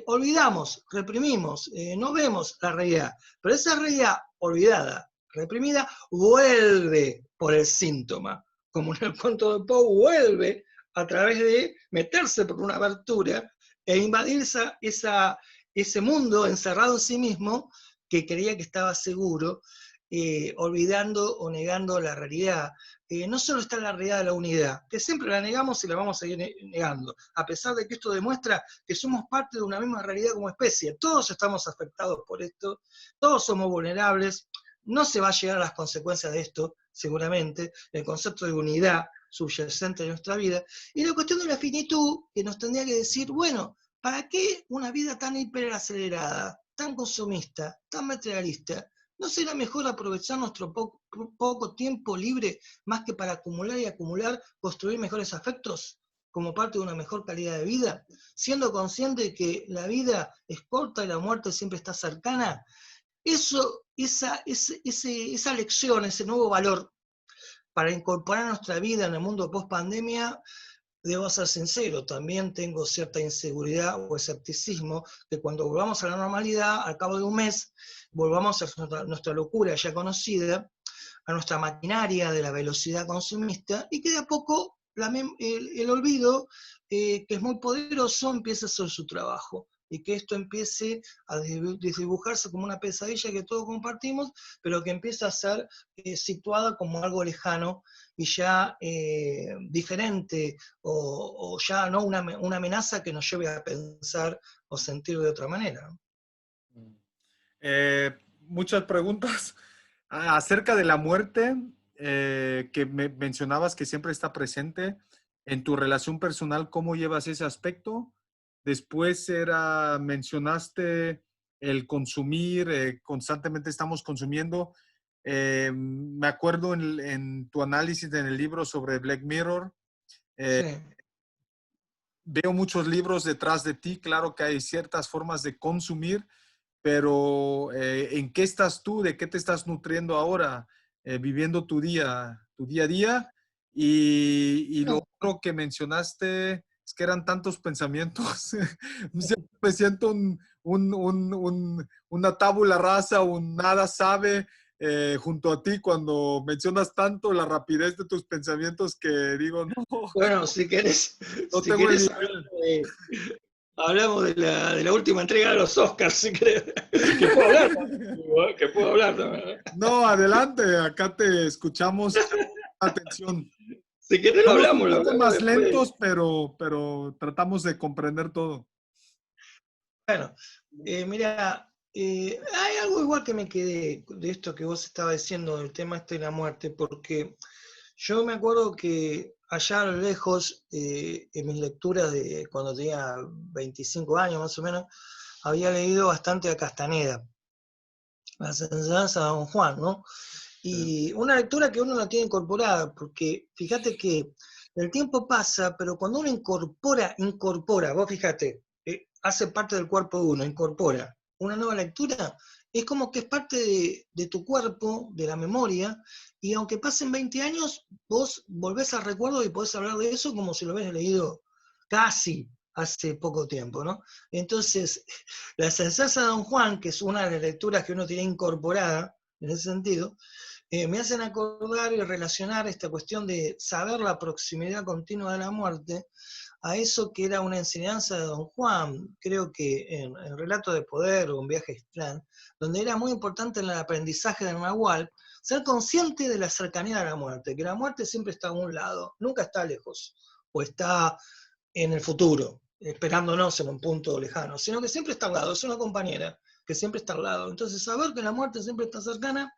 Olvidamos, reprimimos, no vemos la realidad, pero esa realidad olvidada, reprimida, vuelve por el síntoma, como en el cuento de Poe, vuelve a través de meterse por una abertura e invadir ese mundo encerrado en sí mismo que creía que estaba seguro, olvidando o negando la realidad. No solo está la realidad de la unidad, que siempre la negamos y la vamos a seguir negando, a pesar de que esto demuestra que somos parte de una misma realidad como especie. Todos estamos afectados por esto, todos somos vulnerables, no se va a llegar a las consecuencias de esto, seguramente, el concepto de unidad subyacente de nuestra vida, y la cuestión de la finitud, que nos tendría que decir, bueno, ¿para qué una vida tan hiperacelerada, tan consumista, tan materialista? ¿No será mejor aprovechar nuestro poco tiempo libre más que para acumular y acumular, construir mejores afectos como parte de una mejor calidad de vida? Siendo consciente de que la vida es corta y la muerte siempre está cercana. Esa lección, ese nuevo valor para incorporar a nuestra vida en el mundo post-pandemia, debo ser sincero, también tengo cierta inseguridad o escepticismo que cuando volvamos a la normalidad, al cabo de un mes, volvamos a nuestra locura ya conocida, a nuestra maquinaria de la velocidad consumista, y que de a poco el olvido, que es muy poderoso, empiece a hacer su trabajo, y que esto empiece a desdibujarse como una pesadilla que todos compartimos, pero que empieza a ser situada como algo lejano y ya diferente, o ya no una amenaza que nos lleve a pensar o sentir de otra manera. Muchas preguntas acerca de la muerte, que mencionabas que siempre está presente en tu relación personal. ¿Cómo llevas ese aspecto? Después mencionaste el consumir, constantemente estamos consumiendo. Me acuerdo en tu análisis en el libro sobre Black Mirror. Sí. Veo muchos libros detrás de ti. Claro que hay ciertas formas de consumir, pero ¿en qué estás tú? ¿De qué te estás nutriendo ahora? Viviendo tu día a día. Y lo No, otro que mencionaste es que eran tantos pensamientos. Siempre me siento una tábula rasa, un nada sabe junto a ti cuando mencionas tanto la rapidez de tus pensamientos que digo, no, bueno, si querés, no si tengo el querés nivel. hablamos de la última entrega de los Oscars, si querés. Que puedo hablar también, que puedo hablar también. No, adelante, acá te escuchamos con atención. Si querés Somos un lo poco hablamos más después. lentos, pero tratamos de comprender todo. Bueno, mira, hay algo igual que me quedé de esto que vos estabas diciendo, del tema este de la muerte, porque yo me acuerdo que allá a lo lejos, en mis lecturas de cuando tenía 25 años más o menos, había leído bastante a Castaneda, las enseñanzas de Don Juan, ¿no? Sí. Y una lectura que uno la tiene incorporada, porque fíjate que el tiempo pasa, pero cuando uno incorpora, vos fíjate, hace parte del cuerpo de uno, incorpora una nueva lectura, es como que es parte de tu cuerpo, de la memoria, y aunque pasen 20 años, vos volvés al recuerdo y podés hablar de eso como si lo hubieras leído casi hace poco tiempo, ¿no? Entonces, la enseñanza de Don Juan, que es una de las lecturas que uno tiene incorporada, en ese sentido, me hacen acordar y relacionar esta cuestión de saber la proximidad continua de la muerte a eso que era una enseñanza de Don Juan, creo que en Relato de Poder o Un viaje extraño, donde era muy importante en el aprendizaje del Nahual ser consciente de la cercanía de la muerte, que la muerte siempre está a un lado, nunca está lejos, o está en el futuro, esperándonos en un punto lejano, sino que siempre está al lado, es una compañera que siempre está al lado. Entonces, saber que la muerte siempre está cercana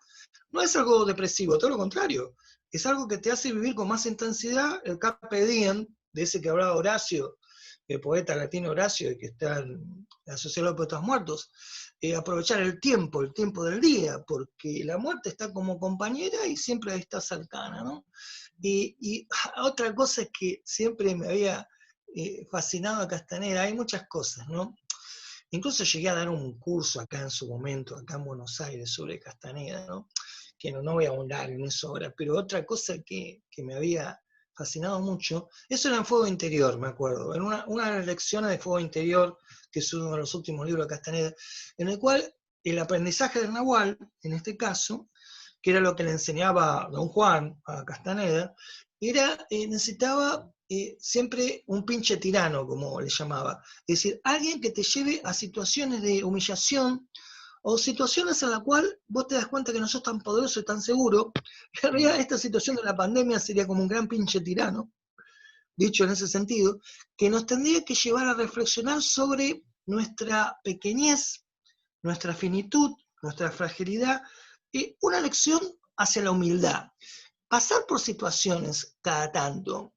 no es algo depresivo, todo lo contrario. Es algo que te hace vivir con más intensidad el carpe diem, de ese que hablaba Horacio, el poeta latino Horacio, que está asociado a los poetas muertos. Aprovechar el tiempo del día, porque la muerte está como compañera y siempre está cercana, ¿no? Y otra cosa es que siempre me había fascinado a Castaneda, hay muchas cosas, ¿no? Incluso llegué a dar un curso acá en su momento, acá en Buenos Aires, sobre Castaneda, ¿no? Que no voy a ahondar en eso ahora, pero otra cosa que me había fascinado mucho, eso era en Fuego Interior, me acuerdo, en una de las lecciones de Fuego Interior, que es uno de los últimos libros de Castaneda, en el cual el aprendizaje del Nahual, en este caso, que era lo que le enseñaba Don Juan a Castaneda, necesitaba siempre un pinche tirano, como le llamaba. Es decir, alguien que te lleve a situaciones de humillación o situaciones en las cuales vos te das cuenta que no sos tan poderoso y tan seguro. En realidad, esta situación de la pandemia sería como un gran pinche tirano, dicho en ese sentido, que nos tendría que llevar a reflexionar sobre nuestra pequeñez, nuestra finitud, nuestra fragilidad, y una lección hacia la humildad. Pasar por situaciones cada tanto,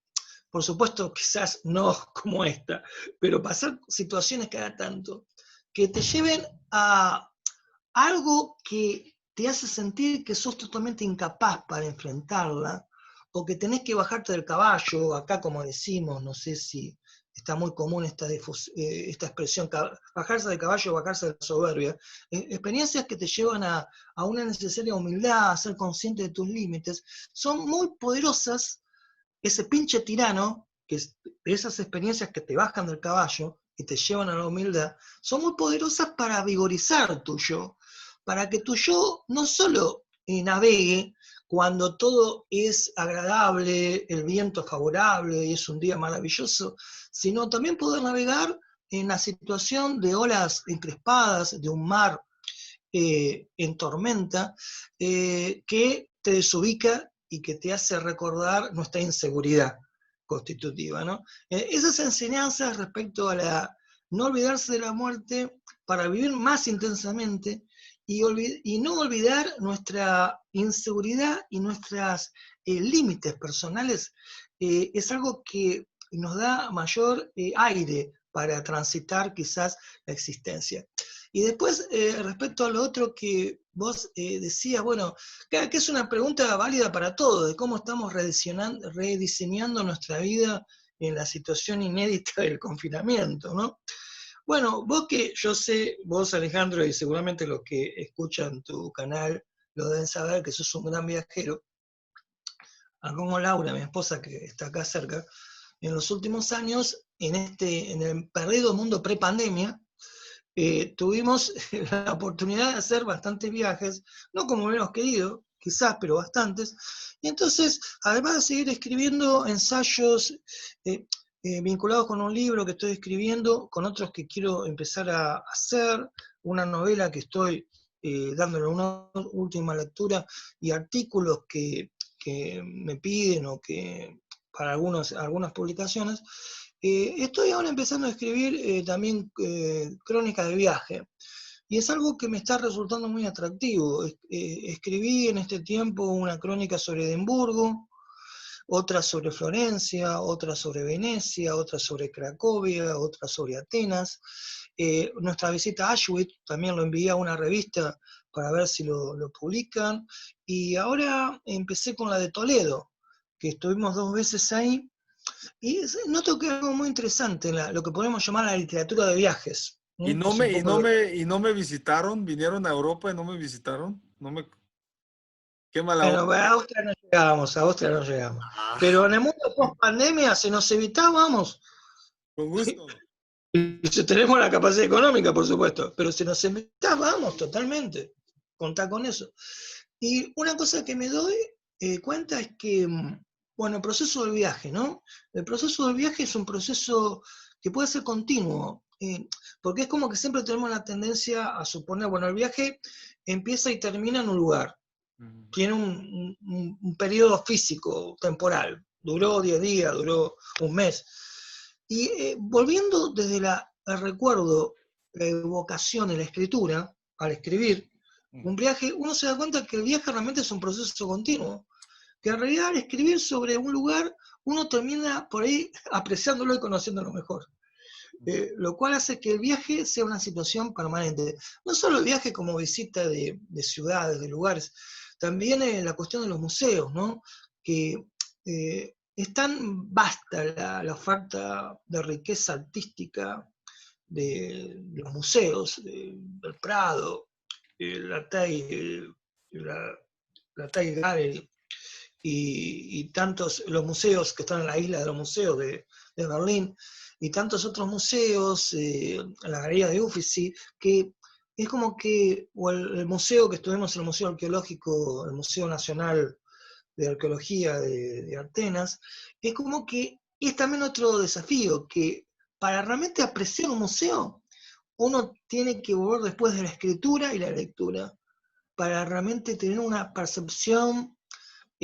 por supuesto quizás no como esta, pero pasar situaciones cada tanto que te lleven a algo que te hace sentir que sos totalmente incapaz para enfrentarla, o que tenés que bajarte del caballo, acá como decimos, no sé si está muy común esta expresión, bajarse del caballo o bajarse de la soberbia, experiencias que te llevan a una necesaria humildad, a ser consciente de tus límites, son muy poderosas. Ese pinche tirano, que es de esas experiencias que te bajan del caballo y te llevan a la humildad, son muy poderosas para vigorizar tu yo, para que tu yo no solo navegue cuando todo es agradable, el viento favorable y es un día maravilloso, sino también poder navegar en la situación de olas encrespadas, de un mar en tormenta, que te desubica y que te hace recordar nuestra inseguridad constitutiva, ¿no? Esas enseñanzas respecto a no olvidarse de la muerte para vivir más intensamente y no olvidar nuestra inseguridad y nuestros límites personales, es algo que nos da mayor aire para transitar quizás la existencia. Y después, respecto a lo otro que vos decías, bueno, que es una pregunta válida para todos, de cómo estamos rediseñando nuestra vida en la situación inédita del confinamiento, ¿no? Bueno, vos que yo sé, vos Alejandro, y seguramente los que escuchan tu canal lo deben saber, que sos un gran viajero, como Laura, mi esposa que está acá cerca, en los últimos años, en el perdido mundo pre-pandemia, tuvimos la oportunidad de hacer bastantes viajes, no como hubiéramos querido, quizás, pero bastantes. Y entonces, además de seguir escribiendo ensayos vinculados con un libro que estoy escribiendo, con otros que quiero empezar a hacer, una novela que estoy dándole una última lectura, y artículos que me piden o que para algunas publicaciones, estoy ahora empezando a escribir también crónicas de viaje, y es algo que me está resultando muy atractivo. Escribí en este tiempo una crónica sobre Edimburgo, otra sobre Florencia, otra sobre Venecia, otra sobre Cracovia, otra sobre Atenas. Nuestra visita a Auschwitz también lo envié a una revista para ver si lo publican, y ahora empecé con la de Toledo, que estuvimos 2 veces ahí, y noto que es algo muy interesante, lo que podemos llamar la literatura de viajes. Y no Es un me, y poco no me, y no me visitaron, vinieron a Europa y no me visitaron. No me, qué mala bueno, onda. a Austria no llegamos, a Austria no llegamos. Ah, Pero en el mundo post pandemia se nos evitaba, vamos. con gusto. Y si tenemos la capacidad económica, por supuesto, pero se nos evitaba, vamos, totalmente. Contá con eso. Y una cosa que me doy cuenta es que, bueno, el proceso del viaje, ¿no? El proceso del viaje es un proceso que puede ser continuo, porque es como que siempre tenemos la tendencia a suponer, bueno, el viaje empieza y termina en un lugar, tiene un periodo físico, temporal, duró 10 días, duró un mes. Y volviendo desde el recuerdo, la evocación y la escritura, al escribir un viaje, uno se da cuenta que el viaje realmente es un proceso continuo, que en realidad al escribir sobre un lugar, uno termina por ahí apreciándolo y conociéndolo mejor. Lo cual hace que el viaje sea una situación permanente. No solo el viaje como visita de ciudades, de lugares, también la cuestión de los museos, ¿no? Que es tan vasta la oferta de riqueza artística de los museos, del Prado, la Tate Gallery, y tantos los museos que están en la isla de los museos de Berlín, y tantos otros museos, la Galería de Uffizi, que es como que, o el museo que estuvimos, el Museo Arqueológico, el Museo Nacional de Arqueología de Atenas, es como que es también otro desafío, que para realmente apreciar un museo, uno tiene que volver después de la escritura y la lectura, para realmente tener una percepción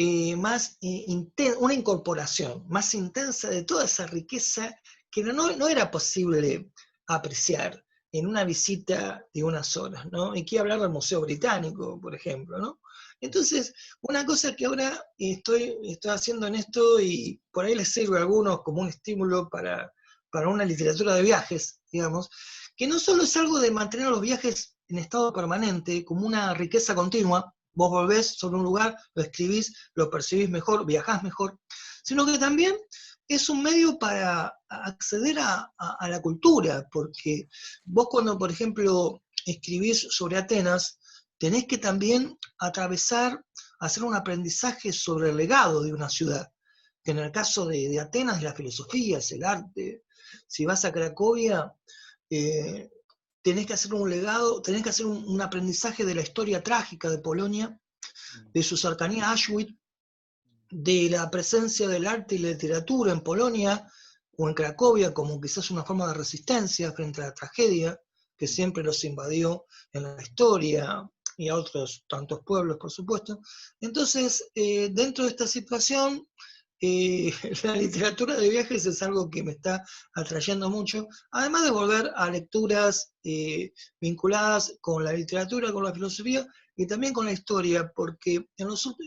una incorporación más intensa de toda esa riqueza que no era posible apreciar en una visita de unas horas, ¿no? Y quiero hablar del Museo Británico, por ejemplo, ¿no? Entonces, una cosa que ahora estoy haciendo en esto, y por ahí les sirve a algunos como un estímulo para una literatura de viajes, digamos, que no solo es algo de mantener los viajes en estado permanente, como una riqueza continua, vos volvés sobre un lugar, lo escribís, lo percibís mejor, viajás mejor, sino que también es un medio para acceder a la cultura, porque vos cuando, por ejemplo, escribís sobre Atenas, tenés que también atravesar, hacer un aprendizaje sobre el legado de una ciudad, que en el caso de Atenas es la filosofía, es el arte. Si vas a Cracovia, eh, tenés que hacer un legado, tenés que hacer un aprendizaje de la historia trágica de Polonia, de su cercanía a Auschwitz, de la presencia del arte y la literatura en Polonia o en Cracovia como quizás una forma de resistencia frente a la tragedia que siempre los invadió en la historia, y a otros tantos pueblos, por supuesto. Entonces, dentro de esta situación, la literatura de viajes es algo que me está atrayendo mucho, además de volver a lecturas vinculadas con la literatura, con la filosofía y también con la historia, porque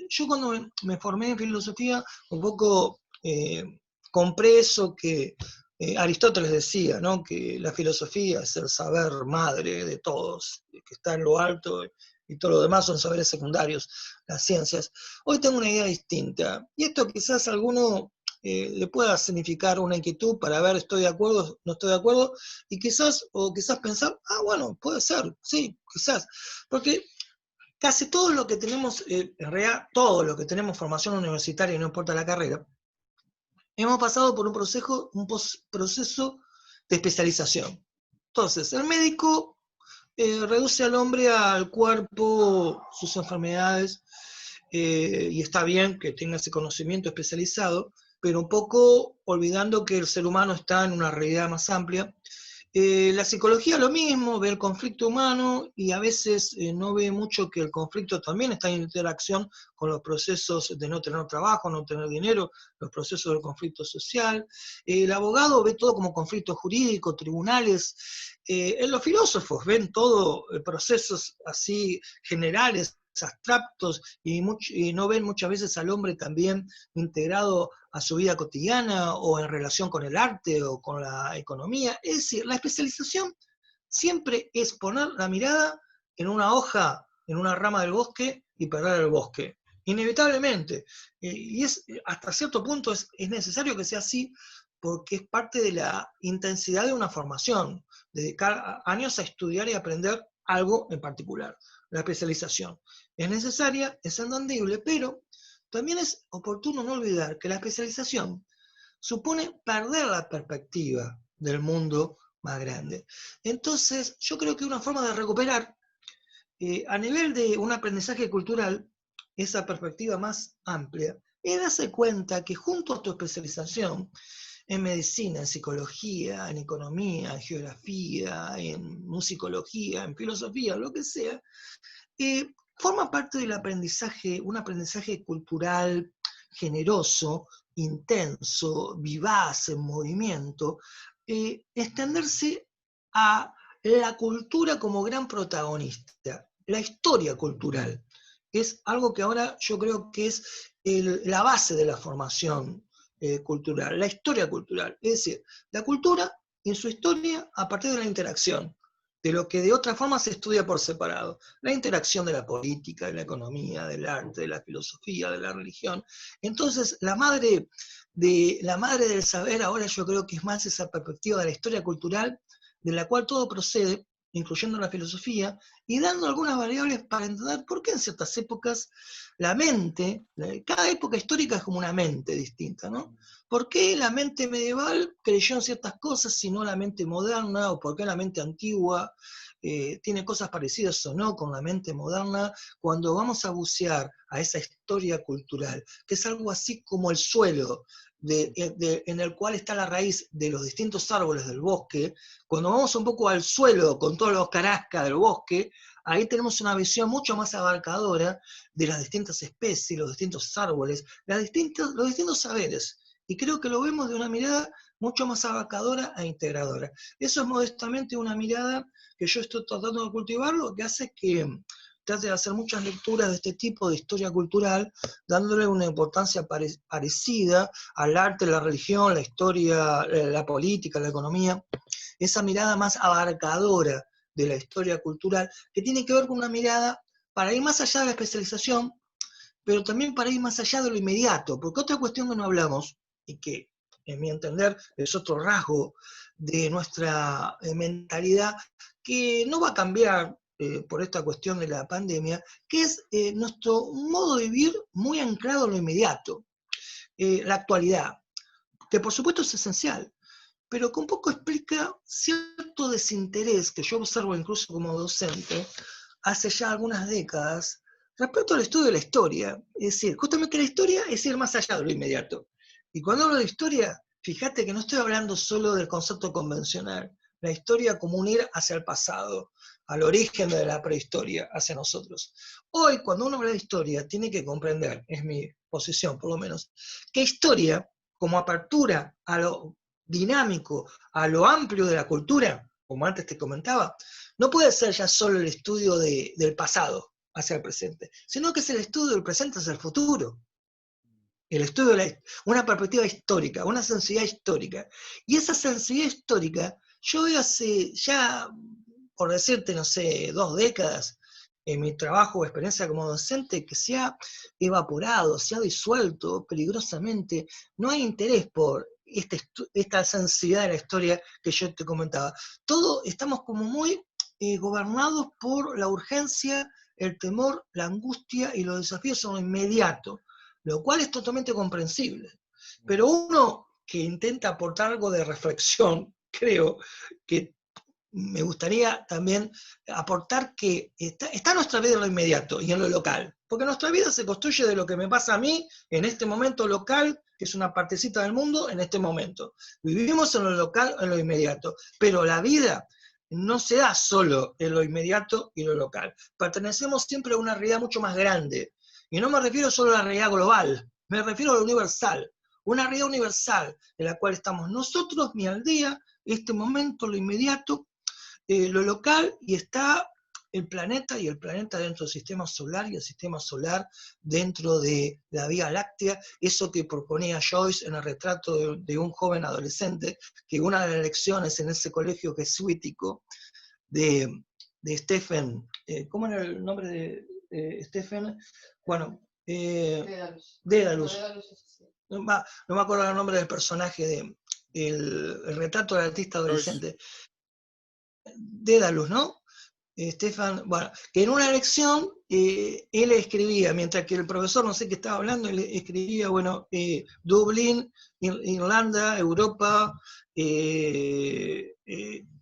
yo cuando me formé en filosofía, un poco compré eso que Aristóteles decía, ¿no?, que la filosofía es el saber madre de todos, que está en lo alto y todo lo demás son saberes secundarios, las ciencias. Hoy tengo una idea distinta, y esto quizás a alguno le pueda significar una inquietud para ver estoy de acuerdo, no estoy de acuerdo, y quizás pensar, bueno, puede ser, sí, quizás, porque casi todo lo que tenemos, en realidad todo lo que tenemos formación universitaria, no importa la carrera, hemos pasado por un proceso de especialización. Entonces, el médico reduce al hombre al cuerpo, sus enfermedades, y está bien que tenga ese conocimiento especializado, pero un poco olvidando que el ser humano está en una realidad más amplia. La psicología lo mismo, ve el conflicto humano y a veces no ve mucho que el conflicto también está en interacción con los procesos de no tener trabajo, no tener dinero, los procesos del conflicto social. El abogado ve todo como conflicto jurídico, tribunales. Los filósofos ven todo procesos así generales, abstractos, y no ven muchas veces al hombre también integrado a su vida cotidiana o en relación con el arte o con la economía. Es decir, la especialización siempre es poner la mirada en una hoja, en una rama del bosque y perder el bosque. Inevitablemente. Y hasta cierto punto es necesario que sea así porque es parte de la intensidad de una formación, dedicar años a estudiar y aprender algo en particular. La especialización es necesaria, es entendible, pero también es oportuno no olvidar que la especialización supone perder la perspectiva del mundo más grande. Entonces, yo creo que una forma de recuperar, a nivel de un aprendizaje cultural, esa perspectiva más amplia, es darse cuenta que junto a tu especialización en medicina, en psicología, en economía, en geografía, en musicología, en filosofía, lo que sea, forma parte del aprendizaje, un aprendizaje cultural generoso, intenso, vivaz, en movimiento, extenderse a la cultura como gran protagonista, la historia cultural. Es algo que ahora yo creo que es la base de la formación cultural, la historia cultural. Es decir, la cultura en su historia a partir de la interacción, de lo que de otra forma se estudia por separado. La interacción de la política, de la economía, del arte, de la filosofía, de la religión. Entonces, la madre del saber ahora yo creo que es más esa perspectiva de la historia cultural, de la cual todo procede, incluyendo la filosofía, y dando algunas variables para entender por qué en ciertas épocas la mente, cada época histórica es como una mente distinta, ¿no? ¿Por qué la mente medieval creyó en ciertas cosas y no la mente moderna? ¿O por qué la mente antigua tiene cosas parecidas o no con la mente moderna? Cuando vamos a bucear a esa historia cultural, que es algo así como el suelo en el cual está la raíz de los distintos árboles del bosque, cuando vamos un poco al suelo con todos los carascas del bosque, ahí tenemos una visión mucho más abarcadora de las distintas especies, los distintos árboles, los distintos saberes. Y creo que lo vemos de una mirada mucho más abarcadora e integradora. Eso es modestamente una mirada que yo estoy tratando de cultivar, lo que hace que trate de hacer muchas lecturas de este tipo de historia cultural, dándole una importancia parecida al arte, la religión, la historia, la política, la economía, esa mirada más abarcadora de la historia cultural, que tiene que ver con una mirada para ir más allá de la especialización, pero también para ir más allá de lo inmediato, porque otra cuestión que no hablamos, y que en mi entender es otro rasgo de nuestra mentalidad, que no va a cambiar por esta cuestión de la pandemia, que es nuestro modo de vivir muy anclado en lo inmediato, la actualidad, que por supuesto es esencial, pero que un poco explica cierto desinterés que yo observo incluso como docente hace ya algunas décadas respecto al estudio de la historia. Es decir, justamente la historia es ir más allá de lo inmediato. Y cuando hablo de historia, fíjate que no estoy hablando solo del concepto convencional, la historia como un ir hacia el pasado, al origen de la prehistoria, hacia nosotros. Hoy, cuando uno habla de historia, tiene que comprender, es mi posición por lo menos, que historia, como apertura a lo dinámico, a lo amplio de la cultura, como antes te comentaba, no puede ser ya solo el estudio del pasado hacia el presente, sino que es el estudio del presente hacia el futuro. el estudio de una perspectiva histórica, una sensibilidad histórica. Y esa sensibilidad histórica, yo veo hace ya, por decirte, no sé, 2 décadas, en mi trabajo o experiencia como docente, que se ha evaporado, se ha disuelto peligrosamente. No hay interés por esta sensibilidad de la historia que yo te comentaba. Todos estamos como muy gobernados por la urgencia, el temor, la angustia y los desafíos son inmediatos, lo cual es totalmente comprensible. Pero uno que intenta aportar algo de reflexión, creo que me gustaría también aportar que está nuestra vida en lo inmediato y en lo local, porque nuestra vida se construye de lo que me pasa a mí en este momento local, que es una partecita del mundo en este momento. Vivimos en lo local, en lo inmediato, pero la vida no se da solo en lo inmediato y lo local. Pertenecemos siempre a una realidad mucho más grande, y no me refiero solo a la realidad global, me refiero a lo universal, una realidad universal en la cual estamos nosotros, mi aldea, este momento, lo inmediato, lo local, y está el planeta, y el planeta dentro del sistema solar, y el sistema solar dentro de la Vía Láctea, eso que proponía Joyce en el retrato de un joven adolescente, que una de las lecciones en ese colegio jesuítico de Stephen, ¿cómo era el nombre de Stephen? Bueno, Dédalus. No me acuerdo el nombre del personaje el retrato del artista adolescente. Dédalus, ¿no? Stefan, bueno, que en una lección él escribía, mientras que el profesor no sé qué estaba hablando, él escribía, bueno, Dublín, Irlanda, Europa,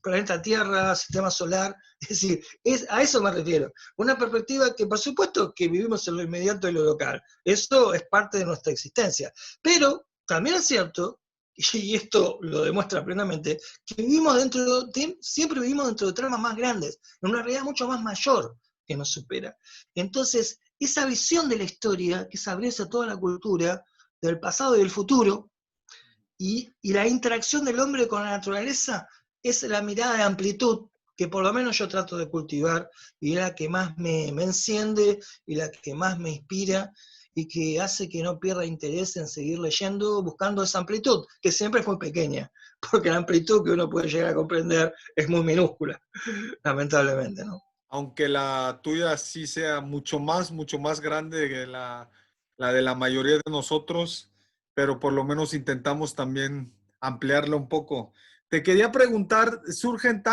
planeta Tierra, sistema solar, es decir, a eso me refiero. Una perspectiva que por supuesto que vivimos en lo inmediato y lo local, eso es parte de nuestra existencia, pero también es cierto, y esto lo demuestra plenamente, que siempre vivimos dentro de tramas más grandes, en una realidad mucho más mayor que nos supera. Entonces, esa visión de la historia, que se abraza toda la cultura, del pasado y del futuro, y la interacción del hombre con la naturaleza, es la mirada de amplitud que por lo menos yo trato de cultivar, y la que más me enciende, y la que más me inspira, y que hace que no pierda interés en seguir leyendo, buscando esa amplitud, que siempre es muy pequeña, porque la amplitud que uno puede llegar a comprender es muy minúscula, lamentablemente, ¿no? Aunque la tuya sí sea mucho más grande que la de la mayoría de nosotros, pero por lo menos intentamos también ampliarla un poco. Te quería preguntar, surgen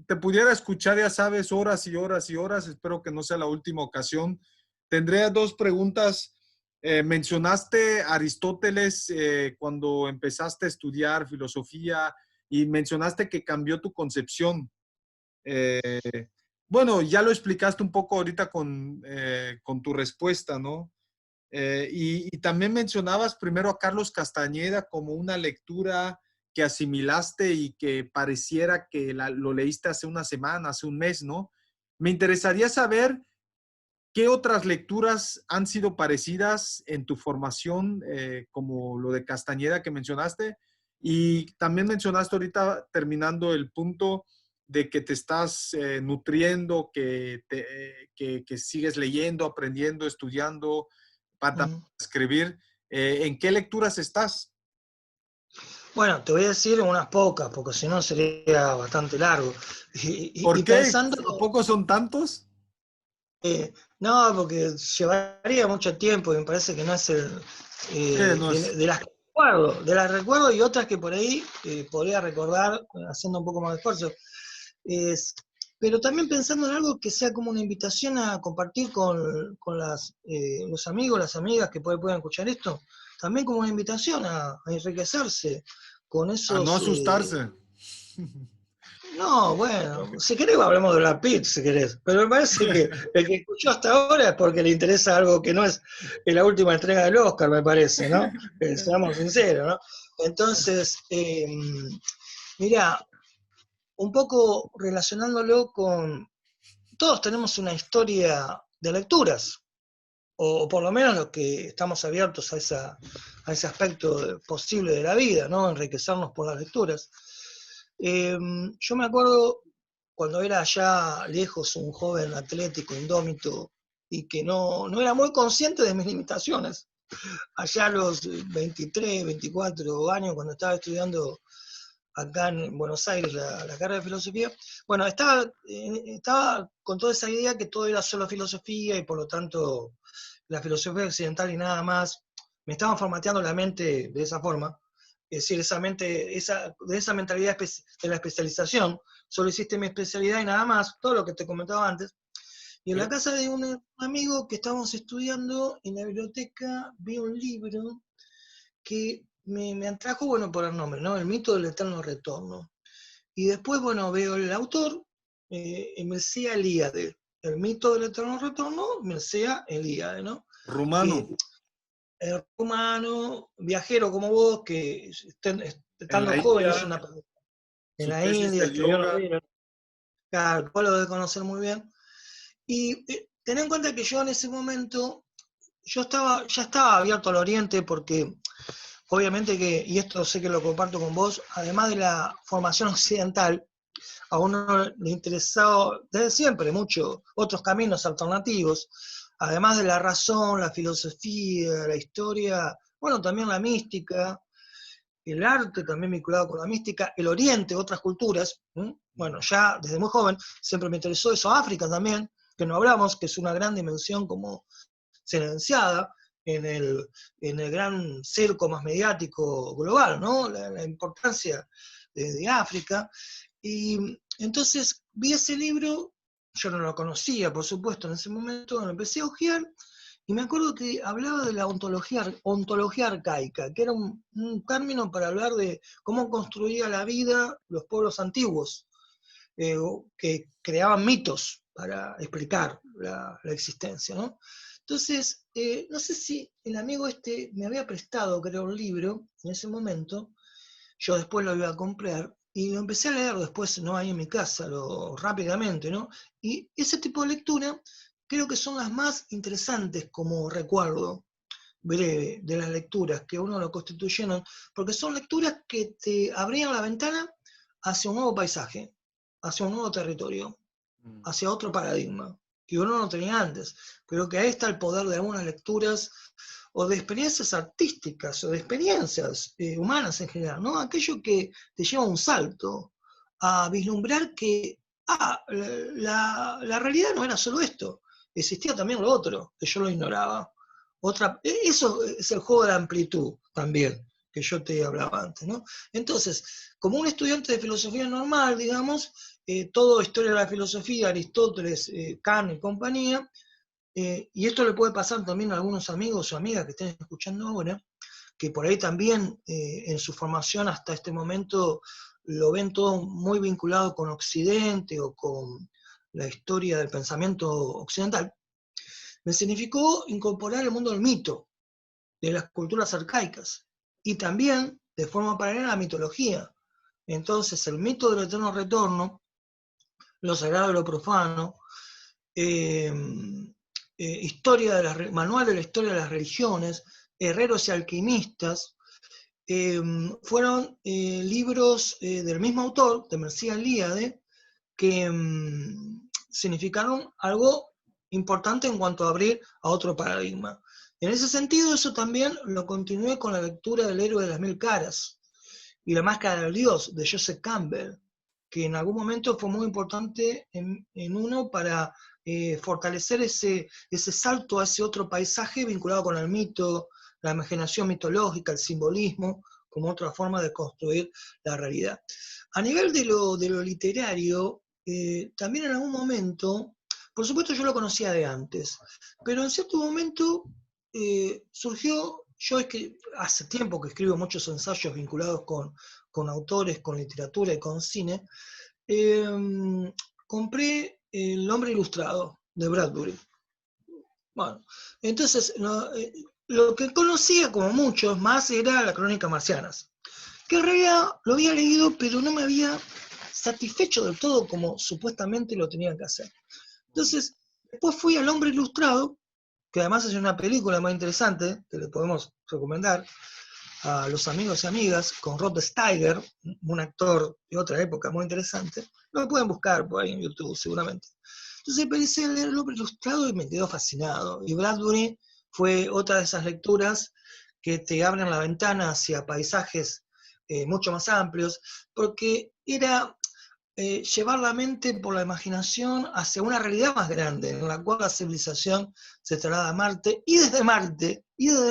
te pudiera escuchar, ya sabes, horas y horas y horas, espero que no sea la última ocasión. Tendría 2 preguntas. Mencionaste Aristóteles cuando empezaste a estudiar filosofía y mencionaste que cambió tu concepción. Eh, bueno, ya lo explicaste un poco ahorita con tu respuesta, ¿no? Y también mencionabas primero a Carlos Castañeda como una lectura que asimilaste y que pareciera que lo leíste hace una semana, hace un mes, ¿no? Me interesaría saber qué otras lecturas han sido parecidas en tu formación, como lo de Castañeda que mencionaste. Y también mencionaste ahorita, terminando el punto, de que te estás nutriendo, que sigues leyendo, aprendiendo, estudiando para escribir. ¿En qué lecturas estás? Bueno, te voy a decir unas pocas, porque si no sería bastante largo. ¿Por Y qué? pensando, ¿A poco son tantos? no, porque llevaría mucho tiempo y me parece que no es No es... de las recuerdo, y otras que por ahí podría recordar haciendo un poco más de esfuerzo. Es, pero también pensando en algo que sea como una invitación a compartir con los amigos, las amigas que puedan escuchar esto, también como una invitación a enriquecerse con A no esos... asustarse. no, bueno, si querés hablemos de la pizza, si querés, pero me parece que el que escuchó hasta ahora es porque le interesa algo que no es la última entrega del Oscar, me parece, ¿no? Seamos sinceros, ¿no? Entonces, mirá, un poco relacionándolo con... Todos tenemos una historia de lecturas, o por lo menos los que estamos abiertos a ese aspecto posible de la vida, ¿no? Enriquecernos por las lecturas. Yo me acuerdo cuando era ya lejos un joven atlético, indómito, y que no era muy consciente de mis limitaciones. allá a los 23, 24 años, cuando estaba estudiando acá en Buenos Aires la carrera de filosofía, bueno, estaba con toda esa idea que todo era solo filosofía y por lo tanto la filosofía occidental y nada más. Me estaban formateando la mente de esa forma, es decir, de esa mentalidad de la especialización, solo hiciste mi especialidad y nada más, todo lo que te comentaba antes. Y en la casa de un amigo que estábamos estudiando, en la biblioteca, vi un libro que me atrajo, bueno, por el nombre, ¿no? El mito del eterno retorno. Y después, bueno, veo el autor, Mircea Eliade. El mito del eterno retorno, Mircea Eliade, ¿no? Rumano. Que es rumano, viajero como vos, que En estando la joven India, hizo una... En su la tesis India, del escribió yoga. novelas, claro, vos lo debes conocer muy bien. Y ten en cuenta que yo en ese momento, ya estaba abierto al Oriente porque obviamente que, y esto sé que lo comparto con vos, además de la formación occidental, a uno le interesaba desde siempre mucho otros caminos alternativos, además de la razón, la filosofía, la historia, bueno, también la mística, el arte también vinculado con la mística, el Oriente, otras culturas. Bueno, ya desde muy joven siempre me interesó eso, África también, que no hablamos, que es una gran dimensión como silenciada en el gran cerco más mediático global, ¿no? La importancia de África. Y entonces vi ese libro, yo no lo conocía, por supuesto, en ese momento, lo empecé a hojear, y me acuerdo que hablaba de la ontología arcaica, que era un término para hablar de cómo construía la vida los pueblos antiguos, que creaban mitos para explicar la existencia, ¿no? Entonces, no sé si el amigo este me había prestado, creo, un libro en ese momento, yo después lo iba a comprar, y lo empecé a leer después, ¿no? Ahí en mi casa, rápidamente, ¿no? Y ese tipo de lectura creo que son las más interesantes como recuerdo breve de las lecturas que uno lo constituyeron, porque son lecturas que te abrían la ventana hacia un nuevo paisaje, hacia un nuevo territorio, hacia otro paradigma, que uno no tenía antes. Creo que ahí está el poder de algunas lecturas o de experiencias artísticas o de experiencias humanas en general, ¿no? Aquello que te lleva un salto a vislumbrar que la realidad no era solo esto, existía también lo otro, que yo lo ignoraba. Eso es el juego de la amplitud también, que yo te hablaba antes, ¿no? Entonces, como un estudiante de filosofía normal, digamos, todo historia de la filosofía, Aristóteles, Kant y compañía, y esto le puede pasar también a algunos amigos o amigas que estén escuchando ahora, que por ahí también en su formación hasta este momento lo ven todo muy vinculado con Occidente o con la historia del pensamiento occidental. Me significó incorporar el mundo del mito, de las culturas arcaicas, y también de forma paralela a la mitología. Entonces, el mito del eterno retorno, lo sagrado y lo profano, eh, manual de la historia de las religiones, herreros y alquimistas, fueron libros del mismo autor, de Mircea Eliade, que significaron algo importante en cuanto a abrir a otro paradigma. En ese sentido, eso también lo continué con la lectura del Héroe de las Mil Caras y La Máscara del Dios, de Joseph Campbell, que en algún momento fue muy importante en uno para fortalecer ese salto a ese otro paisaje vinculado con el mito, la imaginación mitológica, el simbolismo, como otra forma de construir la realidad. A nivel de lo literario, también en algún momento, por supuesto yo lo conocía de antes, pero en cierto momento surgió, yo es que hace tiempo que escribo muchos ensayos vinculados con autores, con literatura y con cine, compré El Hombre Ilustrado de Bradbury. Bueno, entonces lo que conocía como muchos más era la Crónica Marcianas, que en realidad lo había leído, pero no me había satisfecho del todo como supuestamente lo tenía que hacer. Entonces, después fui al Hombre Ilustrado, que además es una película muy interesante, que le podemos recomendar a los amigos y amigas, con Rod Steiger, un actor de otra época muy interesante. Lo pueden buscar por ahí en YouTube seguramente. Entonces empecé a leer El Hombre Ilustrado y me quedó fascinado. Y Bradbury fue otra de esas lecturas que te abren la ventana hacia paisajes mucho más amplios, porque era llevar la mente por la imaginación hacia una realidad más grande, en la cual la civilización se traslada a Marte, y desde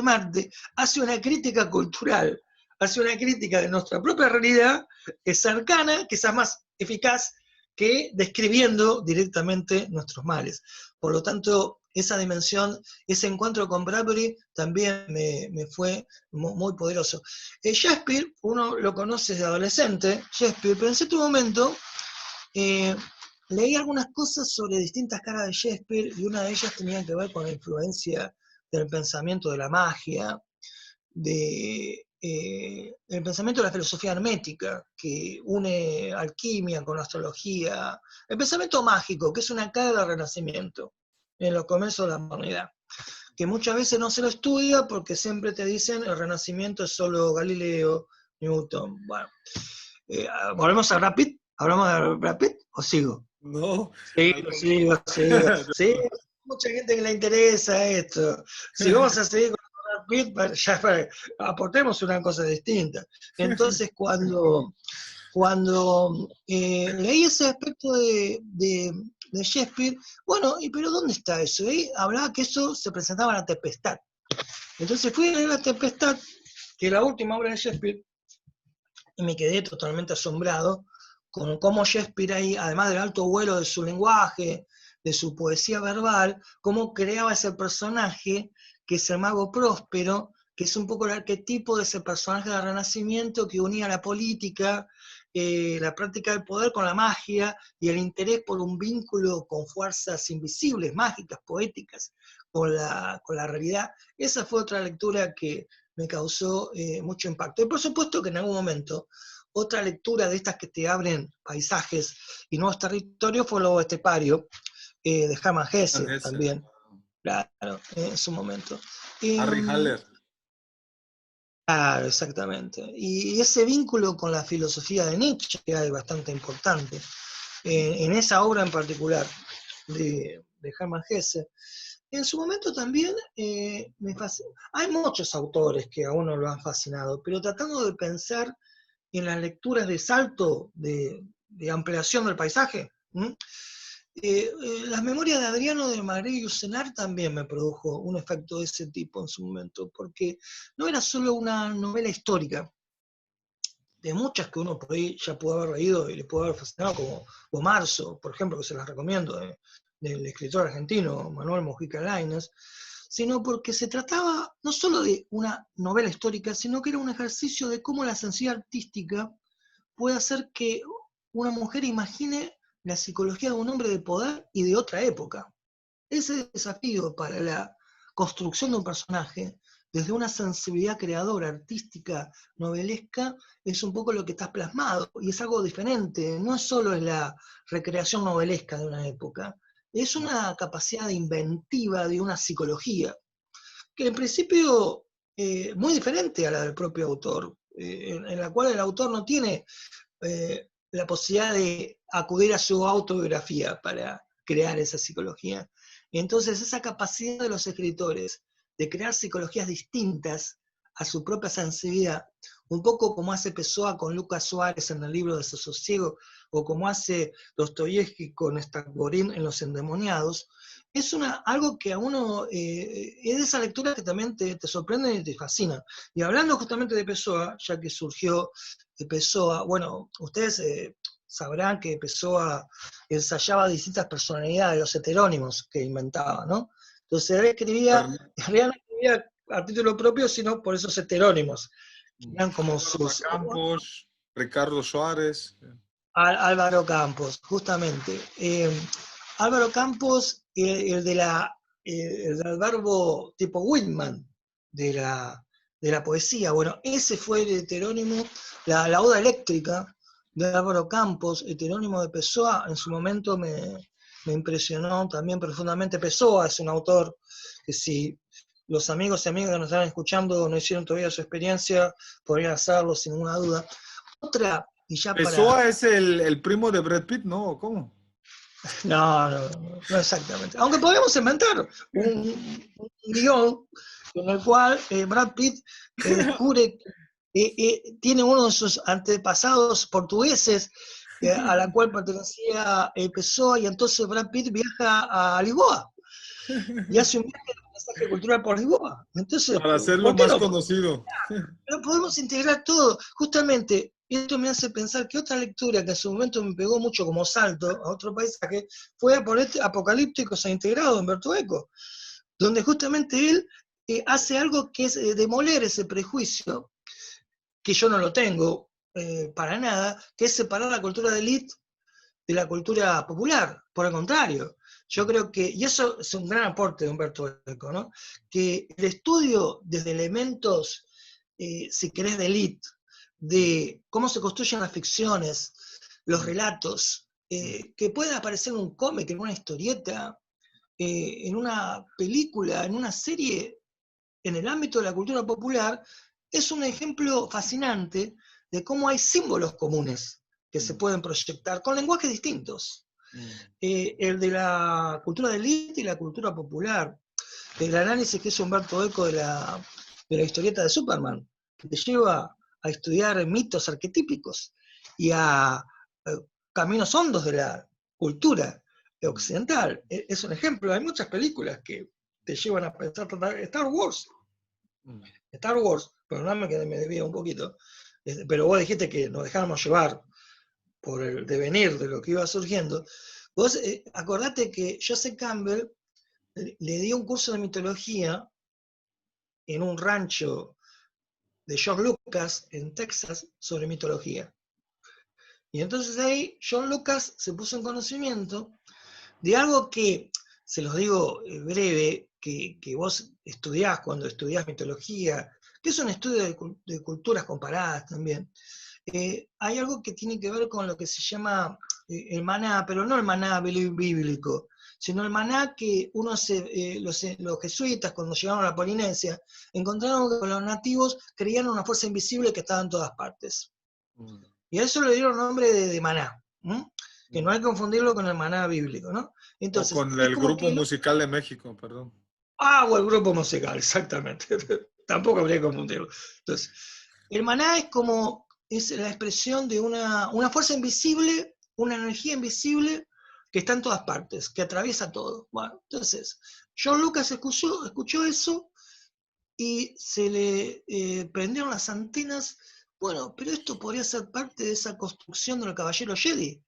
Marte hace una crítica cultural, hace una crítica de nuestra propia realidad, que es cercana, quizás más eficaz que describiendo directamente nuestros males. Por lo tanto, esa dimensión, ese encuentro con Bradbury también me fue muy poderoso. Shakespeare, uno lo conoce desde adolescente, Shakespeare, pero en cierto momento leí algunas cosas sobre distintas caras de Shakespeare y una de ellas tenía que ver con la influencia del pensamiento de la magia, el pensamiento de la filosofía hermética, que une alquimia con astrología, el pensamiento mágico, que es una cara del Renacimiento, en los comienzos de la modernidad, que muchas veces no se lo estudia porque siempre te dicen el Renacimiento es solo Galileo, Newton. Bueno, ¿volvemos a Brad Pitt? ¿Hablamos de Brad Pitt o sigo? No, Sigo. Sí, mucha gente que le interesa esto. Si vamos a seguir con Brad Pitt, ya aportemos una cosa distinta. Entonces, cuando leí ese aspecto de Shakespeare, bueno, pero ¿dónde está eso? Y hablaba que eso se presentaba en La Tempestad. Entonces fui a leer La Tempestad, que es la última obra de Shakespeare, y me quedé totalmente asombrado con cómo Shakespeare ahí, además del alto vuelo de su lenguaje, de su poesía verbal, cómo creaba ese personaje que es el mago próspero, que es un poco el arquetipo de ese personaje del Renacimiento que unía la política, la práctica del poder con la magia y el interés por un vínculo con fuerzas invisibles, mágicas, poéticas, con la realidad. Esa fue otra lectura que me causó mucho impacto. Y por supuesto que en algún momento, otra lectura de estas que te abren paisajes y nuevos territorios fue Lobo Estepario, de Hermann Hesse también, claro, en su momento. Harry Haller. Claro, exactamente. Y ese vínculo con la filosofía de Nietzsche que hay bastante importante, en esa obra en particular de Hermann Hesse. En su momento también hay muchos autores que a uno lo han fascinado, pero tratando de pensar en las lecturas de salto, de ampliación del paisaje, las memorias de Adriano de Magreo y Yourcenar también me produjo un efecto de ese tipo en su momento, porque no era solo una novela histórica, de muchas que uno por ahí ya pudo haber leído y le pudo haber fascinado, como Marzo, por ejemplo, que se las recomiendo, del escritor argentino Manuel Mujica Lainez, sino porque se trataba no solo de una novela histórica, sino que era un ejercicio de cómo la sensibilidad artística puede hacer que una mujer imagine la psicología de un hombre de poder y de otra época. Ese desafío para la construcción de un personaje, desde una sensibilidad creadora, artística, novelesca, es un poco lo que está plasmado, y es algo diferente, no solo es la recreación novelesca de una época, es una capacidad inventiva de una psicología, que en principio muy diferente a la del propio autor, en la cual el autor no tiene la posibilidad de acudir a su autobiografía para crear esa psicología. Entonces, esa capacidad de los escritores de crear psicologías distintas a su propia sensibilidad, un poco como hace Pessoa con Lucas Suárez en el libro de Sososiego, o como hace Dostoyevsky con Stavorin en Los Endemoniados, es algo que a uno es de esa lectura que también te sorprende y te fascina. Y hablando justamente de Pessoa, ya que surgió de Pessoa, bueno, ustedes sabrán que Pessoa ensayaba distintas personalidades, los heterónimos que inventaba, ¿no? Entonces él escribía, en realidad no escribía a título propio, sino por esos heterónimos, que eran como sus... Campos, Ricardo Suárez. Álvaro Campos, justamente. Álvaro Campos, el del verbo tipo Whitman, de la poesía. Bueno, ese fue el heterónimo, la Oda Eléctrica de Álvaro Campos, heterónimo de Pessoa, en su momento me impresionó también profundamente. Pessoa es un autor que si los amigos y amigas que nos están escuchando no hicieron todavía su experiencia, podrían hacerlo sin ninguna duda. Otra, y ya para... Pessoa es el primo de Brad Pitt, ¿no? ¿Cómo? No exactamente. Aunque podríamos inventar un guión en el cual Brad Pitt descubre que tiene uno de sus antepasados portugueses a la cual pertenecía Pessoa, y entonces Brad Pitt viaja a Lisboa y hace un viaje de mensaje cultural por Lisboa. Entonces, Para hacerlo ¿por qué más no? conocido. Pero podemos integrar todo. Justamente, esto me hace pensar que otra lectura que en su momento me pegó mucho como salto a otro paisaje fue Apocalípticos e Integrados de Humberto Eco, donde justamente él hace algo que es demoler ese prejuicio, que yo no lo tengo para nada, que es separar la cultura de élite de la cultura popular. Por el contrario, yo creo que, y eso es un gran aporte de Humberto Eco, ¿no? Que el estudio desde elementos, si querés, de élite, de cómo se construyen las ficciones, los relatos, que pueden aparecer en un cómic, en una historieta, en una película, en una serie, en el ámbito de la cultura popular, es un ejemplo fascinante de cómo hay símbolos comunes que se pueden proyectar con lenguajes distintos. El de la cultura de élite y la cultura popular. El análisis que hizo Humberto Eco de la historieta de Superman, que te lleva a estudiar mitos arquetípicos y a caminos hondos de la cultura occidental. Es un ejemplo, hay muchas películas que te llevan a pensar. Star Wars, perdóname que me desvío un poquito, pero vos dijiste que nos dejáramos llevar por el devenir de lo que iba surgiendo. Vos acordate que Joseph Campbell le dio un curso de mitología en un rancho de George Lucas en Texas sobre mitología. Y entonces ahí George Lucas se puso en conocimiento de algo que, se los digo breve, que vos estudiás cuando estudiás mitología, que es un estudio de culturas comparadas también. Hay algo que tiene que ver con lo que se llama el maná, pero no el maná bíblico, sino el maná que los jesuitas, cuando llegaron a la Polinesia, encontraron que los nativos creían una fuerza invisible que estaba en todas partes. Y a eso le dieron nombre de maná, que no hay que confundirlo con el maná bíblico, ¿no? O Entonces, con es el como Grupo que... Musical de México, perdón. O el grupo musical, exactamente. Tampoco habría que confundirlo. Entonces, el maná es la expresión de una fuerza invisible, una energía invisible que está en todas partes, que atraviesa todo. Bueno, entonces, John Lucas escuchó eso y se le prendieron las antenas. Bueno, pero esto podría ser parte de esa construcción del caballero Jedi.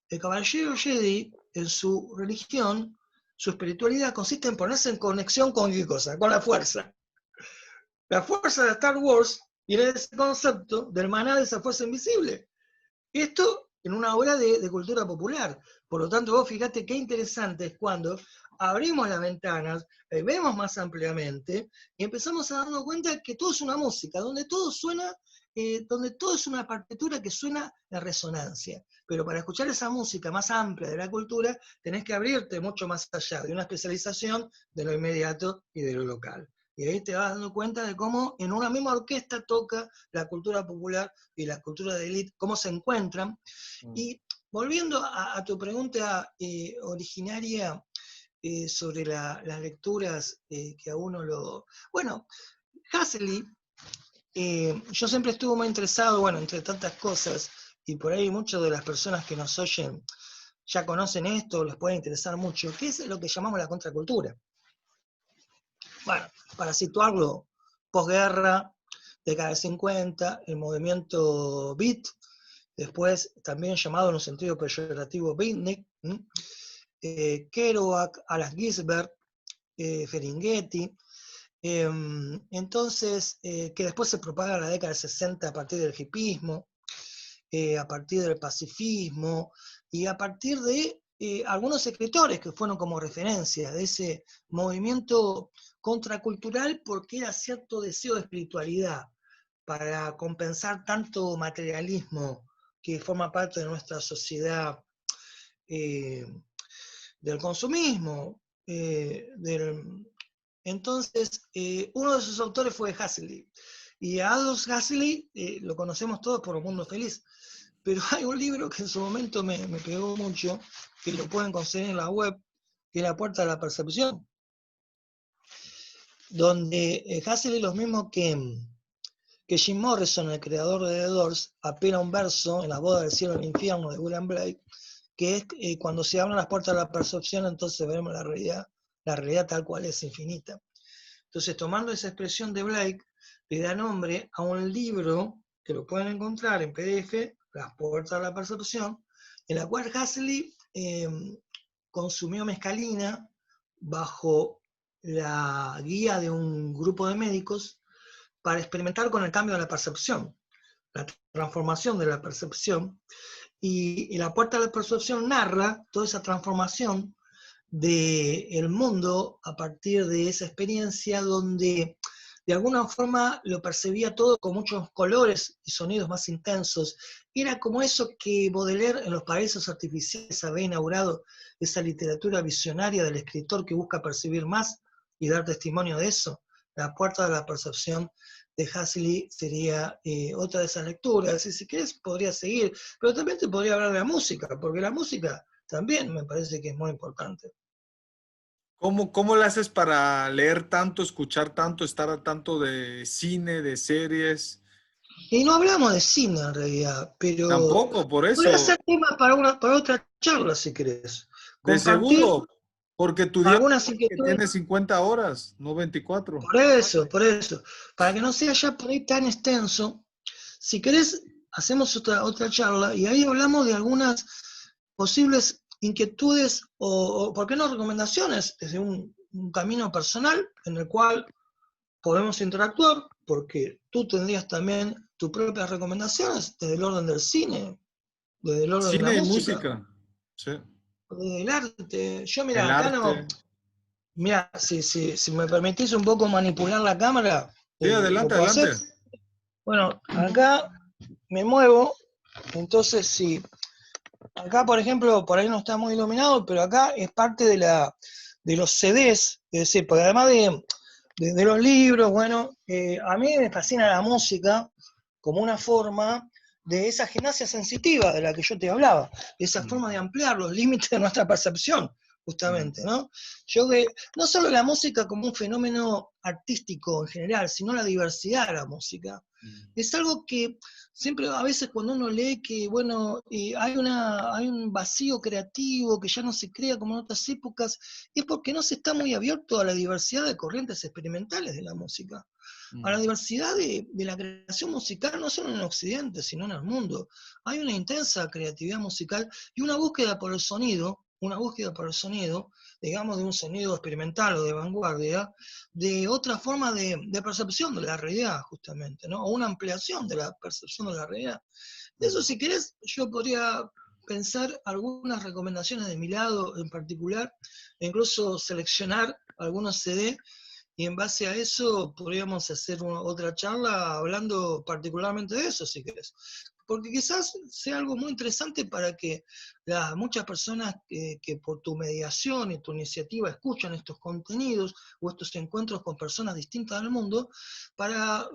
El caballero Jedi, en su religión, su espiritualidad consiste en ponerse en conexión con qué cosa, con la fuerza. La fuerza de Star Wars tiene ese concepto del maná de esa fuerza invisible. Esto en una obra de cultura popular. Por lo tanto, vos fíjate qué interesante es cuando abrimos las ventanas, vemos más ampliamente y empezamos a darnos cuenta que todo es una música, donde todo suena, donde todo es una partitura que suena en resonancia. Pero para escuchar esa música más amplia de la cultura, tenés que abrirte mucho más allá de una especialización de lo inmediato y de lo local. Y ahí te vas dando cuenta de cómo en una misma orquesta toca la cultura popular y la cultura de élite, cómo se encuentran. Y volviendo a tu pregunta originaria sobre las lecturas que a uno lo... Bueno, Haseley, yo siempre estuve muy interesado, bueno, entre tantas cosas, y por ahí muchas de las personas que nos oyen ya conocen esto, les puede interesar mucho, que es lo que llamamos la contracultura. Bueno, para situarlo, posguerra, década de 50, el movimiento beat, después también llamado en un sentido peyorativo beatnik, Kerouac, Alan Ginsberg, Ferlinghetti, entonces, que después se propaga en la década del 60 a partir del hipismo, a partir del pacifismo, y a partir de algunos escritores que fueron como referencia de ese movimiento contracultural, porque era cierto deseo de espiritualidad para compensar tanto materialismo que forma parte de nuestra sociedad del consumismo. Entonces, uno de sus autores fue Haseley. Y a Aldous Huxley lo conocemos todos por Un Mundo Feliz. pero hay un libro que en su momento me pegó mucho, que lo pueden conseguir en la web, que es La Puerta de la Percepción, donde Huxley, lo mismo que Jim Morrison, el creador de The Doors, apela un verso en Las Bodas del Cielo y el Infierno de William Blake, que es cuando se abren las puertas de la percepción, entonces veremos la realidad tal cual es, infinita. Entonces, tomando esa expresión de Blake, le da nombre a un libro que lo pueden encontrar en PDF, Las Puertas de la Percepción, en la cual Huxley consumió mescalina bajo la guía de un grupo de médicos para experimentar con el cambio de la percepción, la transformación de la percepción, y La Puerta de la Percepción narra toda esa transformación del mundo a partir de esa experiencia donde de alguna forma lo percibía todo con muchos colores y sonidos más intensos. Era como eso que Baudelaire en Los Paraísos Artificiales había inaugurado, esa literatura visionaria del escritor que busca percibir más y dar testimonio de eso. La Puerta de la Percepción de Huxley sería otra de esas lecturas, y si querés podría seguir, pero también te podría hablar de la música, porque la música también me parece que es muy importante. ¿Cómo le haces para leer tanto, escuchar tanto, estar al tanto de cine, de series? Y no hablamos de cine en realidad, pero Tampoco, por podría eso, ser tema para otra charla si querés. de Compartir seguro, porque tu día algunas que inquietudes, tiene 50 horas, no 24. por eso, para que no sea ya por ahí tan extenso. Si querés, hacemos otra charla y ahí hablamos de algunas posibles inquietudes o ¿por qué no recomendaciones desde un camino personal en el cual podemos interactuar, porque tú tendrías también tus propias recomendaciones desde el orden del cine, desde el orden de la Cine y música, música, sí. desde el arte. Yo, mira, El acá no. arte. Mira, si me permitís un poco manipular la cámara, Sí, ¿lo adelante, puedo hacer? adelante. Bueno, acá me muevo, entonces sí. Acá, por ejemplo, por ahí no está muy iluminado, pero acá es parte de los CDs, es decir, porque además de los libros, bueno, a mí me fascina la música como una forma de esa gimnasia sensitiva de la que yo te hablaba, esa forma de ampliar los límites de nuestra percepción, justamente, ¿no? Yo que no solo la música como un fenómeno artístico en general, sino la diversidad de la música. Es algo que siempre a veces cuando uno lee que, bueno, hay un vacío creativo que ya no se crea como en otras épocas, es porque no se está muy abierto a la diversidad de corrientes experimentales de la música, a la diversidad de la creación musical, no solo en Occidente, sino en el mundo. Hay una intensa creatividad musical y una búsqueda por el sonido, digamos, de un sonido experimental o de vanguardia, de otra forma de percepción de la realidad, justamente, ¿no? O una ampliación de la percepción de la realidad. Eso, si querés, yo podría pensar algunas recomendaciones de mi lado en particular, e incluso seleccionar algunos CD, y en base a eso podríamos hacer otra charla hablando particularmente de eso, si querés. Porque quizás sea algo muy interesante para que muchas personas que por tu mediación y tu iniciativa escuchan estos contenidos o estos encuentros con personas distintas del mundo, para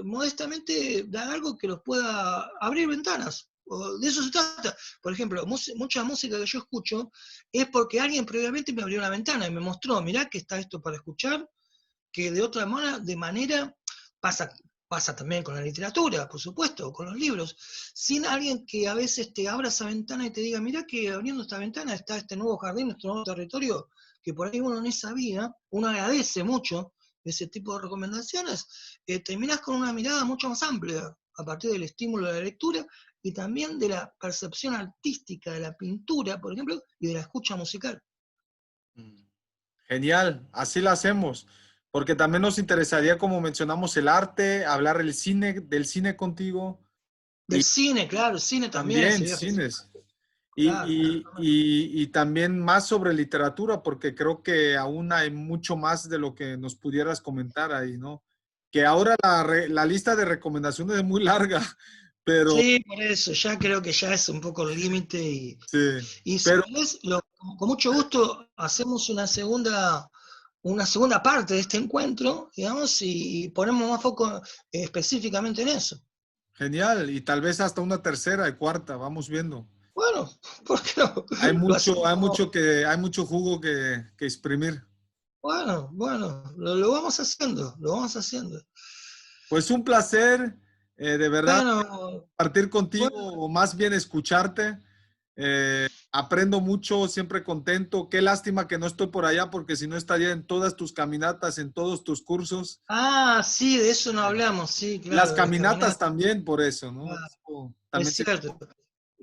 modestamente dar algo que los pueda abrir ventanas. De eso se trata. Por ejemplo, mucha música que yo escucho es porque alguien previamente me abrió una ventana y me mostró, mirá que está esto para escuchar, que de otra manera pasa también con la literatura, por supuesto, o con los libros, sin alguien que a veces te abra esa ventana y te diga, mirá que abriendo esta ventana está este nuevo jardín, este nuevo territorio, que por ahí uno no sabía, uno agradece mucho ese tipo de recomendaciones, terminás con una mirada mucho más amplia a partir del estímulo de la lectura y también de la percepción artística de la pintura, por ejemplo, y de la escucha musical. Genial, así lo hacemos. Porque también nos interesaría, como mencionamos, el arte, hablar del cine contigo Del y cine, claro, el cine también también sería genial. cines. Claro. Y también más sobre literatura, porque creo que aún hay mucho más de lo que nos pudieras comentar ahí, ¿no? Que ahora la lista de recomendaciones es muy larga, pero Sí, por eso, ya creo que ya es un poco el límite sí, y si pero querés, con mucho gusto hacemos una segunda parte de este encuentro, digamos, y ponemos más foco específicamente en eso. Genial, y tal vez hasta una tercera y cuarta, vamos viendo. Bueno, ¿por qué no? Hay Lo mucho, hay hacemos. mucho que, hay mucho jugo que exprimir. Bueno, lo vamos haciendo, lo vamos haciendo. Pues un placer, de verdad, Bueno, compartir bueno, contigo, o más bien escucharte. Aprendo mucho, siempre contento. Qué lástima que no estoy por allá, porque si no estaría en todas tus caminatas, en todos tus cursos. sí, de eso no Eh, hablamos, sí, Las claro, de las caminatas caminatas, también, por eso, ¿no? ah, Eso es también te... cierto.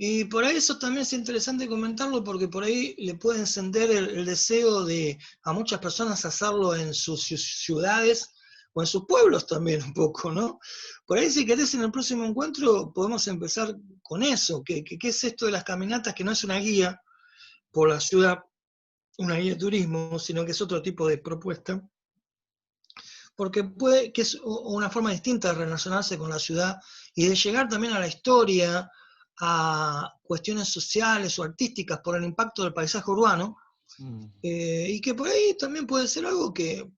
Y por ahí eso también es interesante comentarlo porque por ahí le puede encender el deseo de a muchas personas hacerlo en sus ciudades o en sus pueblos también un poco, ¿no? Por ahí si querés en el próximo encuentro podemos empezar con eso, ¿qué es esto de las caminatas? Que no es una guía por la ciudad, una guía de turismo, sino que es otro tipo de propuesta, porque puede que es una forma distinta de relacionarse con la ciudad y de llegar también a la historia, a cuestiones sociales o artísticas por el impacto del paisaje urbano, Mm, y que por ahí también puede ser algo que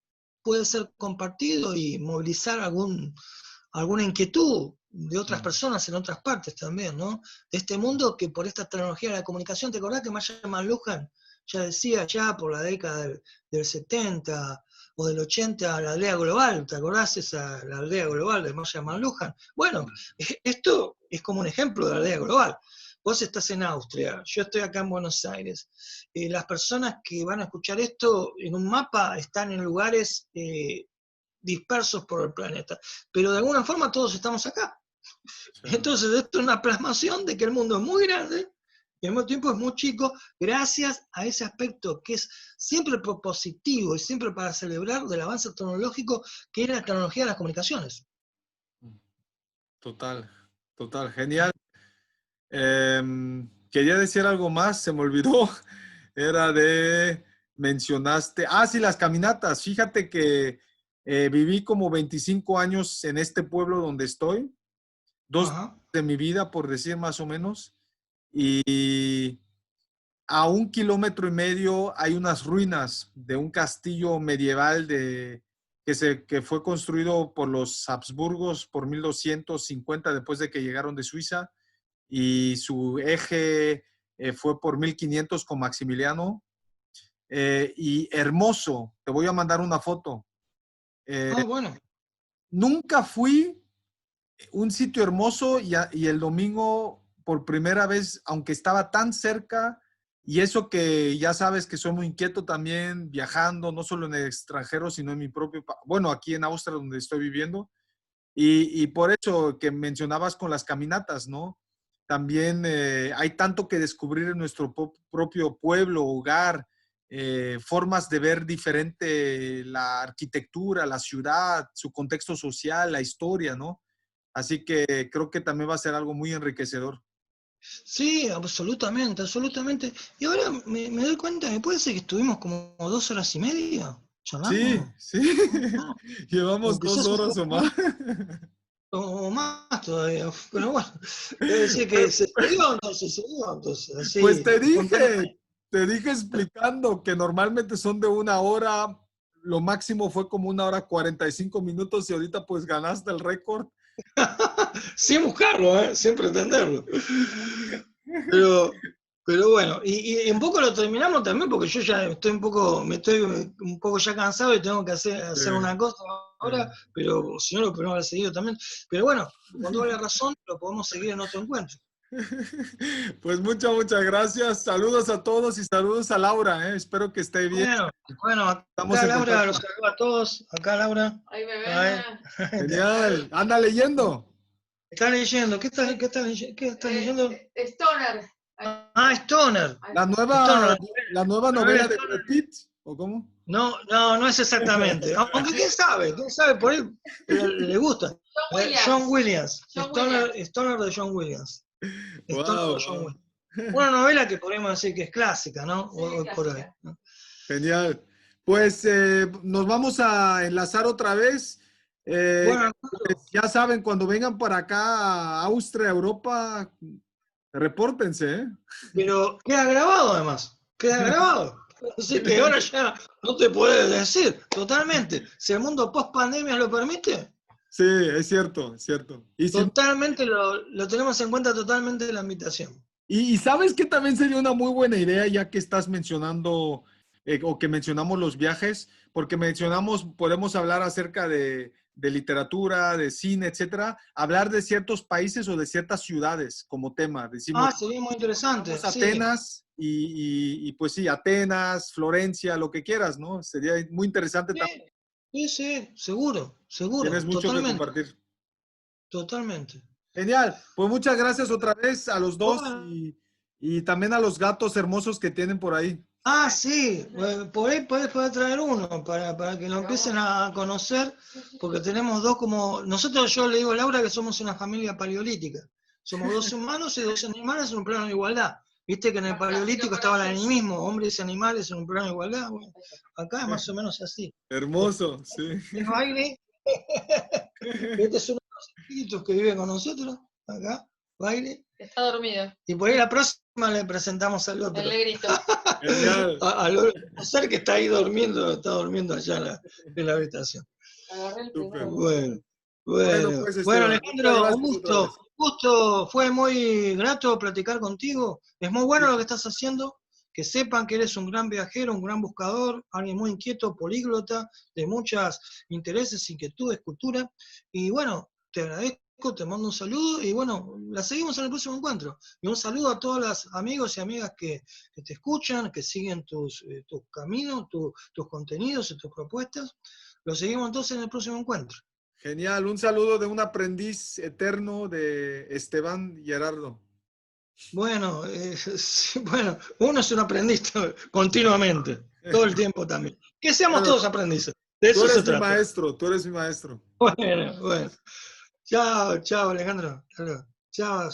puede ser compartido y movilizar alguna inquietud de otras mm, personas en otras partes también, ¿no? De este mundo que por esta tecnología de la comunicación, ¿te acordás que Maya McLuhan ya decía, ya por la década del 70 o del 80, la aldea global? ¿Te acordás la aldea global de Maya McLuhan? Bueno, mm. esto es como un ejemplo de la aldea global. Vos estás en Austria, yo estoy acá en Buenos Aires. Las personas que van a escuchar esto en un mapa están en lugares dispersos por el planeta, pero de alguna forma todos estamos acá. Sí. Entonces esto es una plasmación de que el mundo es muy grande y al mismo tiempo es muy chico, gracias a ese aspecto que es siempre propositivo y siempre para celebrar del avance tecnológico que es la tecnología de las comunicaciones. Total, total, genial. Quería decir algo más, se me olvidó. Era de, mencionaste, sí, las caminatas. Fíjate que viví como 25 años en este pueblo donde estoy, dos Ajá. de mi vida, por decir más o menos, y a 1,5 kilómetros hay unas ruinas de un castillo medieval que fue construido por los Habsburgos por 1250 después de que llegaron de Suiza, y su eje fue por 1500 con Maximiliano. Y hermoso, te voy a mandar una foto. Bueno. Nunca fui, un sitio hermoso, y el domingo por primera vez, aunque estaba tan cerca, y eso que ya sabes que soy muy inquieto también viajando, no solo en el extranjero, sino en mi propio, bueno, aquí en Austria donde estoy viviendo, y por eso que mencionabas con las caminatas, ¿no? También hay tanto que descubrir en nuestro propio pueblo, hogar, formas de ver diferente la arquitectura, la ciudad, su contexto social, la historia, ¿no? Así que creo que también va a ser algo muy enriquecedor. Sí, absolutamente, absolutamente. Y ahora me doy cuenta, me puede ser que estuvimos como 2 horas y media Sí, charlando. sí, Ah, llevamos quizás 2 horas o más. o más todavía, pero bueno, es decir que Pues, se dio entonces, pues así, espontáneamente. te dije explicando que normalmente son de 1 hora, lo máximo fue como 1 hora 45 minutos, y ahorita pues ganaste el récord. Sin buscarlo, sin pretenderlo. Pero, pero bueno, y un poco lo terminamos también porque yo ya me estoy un poco ya cansado y tengo que hacer Eh, una cosa eh. ahora, pero si no lo podemos haber seguido también. Pero bueno, con toda la razón lo podemos seguir en otro encuentro. Pues muchas gracias. Saludos a todos y saludos a Laura. Espero que esté bien. Bueno, Estamos acá en Laura los contacto. saludo a todos. Acá Laura. Ay, Ay. bebé. Genial. Anda leyendo. Está leyendo, ¿qué está leyendo? Stoner. Stoner. La Stoner, nueva, la nueva la novela novela de Stoner. Brad Pitt, ¿o cómo? No es exactamente. Aunque quién sabe, por ahí le gusta. John Williams. Stoner de John Williams. Stoner de John Wow. Williams. Una novela que podemos decir que es clásica, ¿no? Sí, Hoy por hoy, clásica. ¿no? Genial. Pues nos vamos a enlazar otra vez. Eh, Bueno, pues, ya saben, cuando vengan para acá a Austria, Europa, repórtense, ¿eh? pero queda grabado además. Queda grabado. Así que ahora ya no te puedes decir totalmente. Si el mundo post pandemia lo permite, Sí, es cierto, es cierto. Totalmente lo tenemos en cuenta totalmente la invitación. Y sabes que también sería una muy buena idea, ya que estás mencionando o que mencionamos los viajes, porque mencionamos, podemos hablar acerca de literatura, de cine, etcétera, hablar de ciertos países o de ciertas ciudades como tema. Decimos, Sería muy interesante, vamos a sí. Atenas y pues sí, Atenas, Florencia, lo que quieras, ¿no? Sería muy interesante también. Sí, sí, sí, seguro, Tienes seguro, mucho que totalmente, compartir. totalmente. Genial. Pues muchas gracias otra vez a los dos Bueno, y también a los gatos hermosos que tienen por ahí. sí, por ahí podés traer uno para que lo empiecen a conocer, porque tenemos dos como, nosotros yo le digo a Laura que somos una familia paleolítica, somos dos humanos y dos animales en un plano de igualdad. Viste que en el paleolítico estaba el animismo, hombres y animales en un plano de igualdad. Bueno, acá es más o menos así. Hermoso, sí. El baile, este es uno de los espíritus que vive con nosotros, acá, baile. Está dormido. Y por ahí la próxima le presentamos al otro. El negrito. Genial. Al otro ser que está ahí durmiendo, está durmiendo allá en la habitación. Agarré el Súper. primero. Bueno, Bueno, bueno. pues Bueno, Esteban, muchas Alejandro, un gracias otra gusto. vez. Un gusto, fue muy grato platicar contigo. Es muy bueno lo que estás haciendo. Que sepan que eres un gran viajero, un gran buscador, alguien muy inquieto, políglota, de muchos intereses, inquietudes, cultura. Y bueno, te agradezco, te mando un saludo y bueno, la seguimos en el próximo encuentro. Y un saludo a todos los amigos y amigas que te escuchan, que siguen tus caminos, tus contenidos y tus propuestas. Lo seguimos entonces en el próximo encuentro. Genial. Un saludo de un aprendiz eterno de Esteban Gerardo. Bueno, bueno, uno es un aprendiz continuamente, todo el tiempo también. Que seamos Bueno, todos aprendices, de tú eso se eres mi trata. maestro, tú eres mi maestro. Bueno, bueno. Chao, chao, Alejandro. Hasta luego. Chao.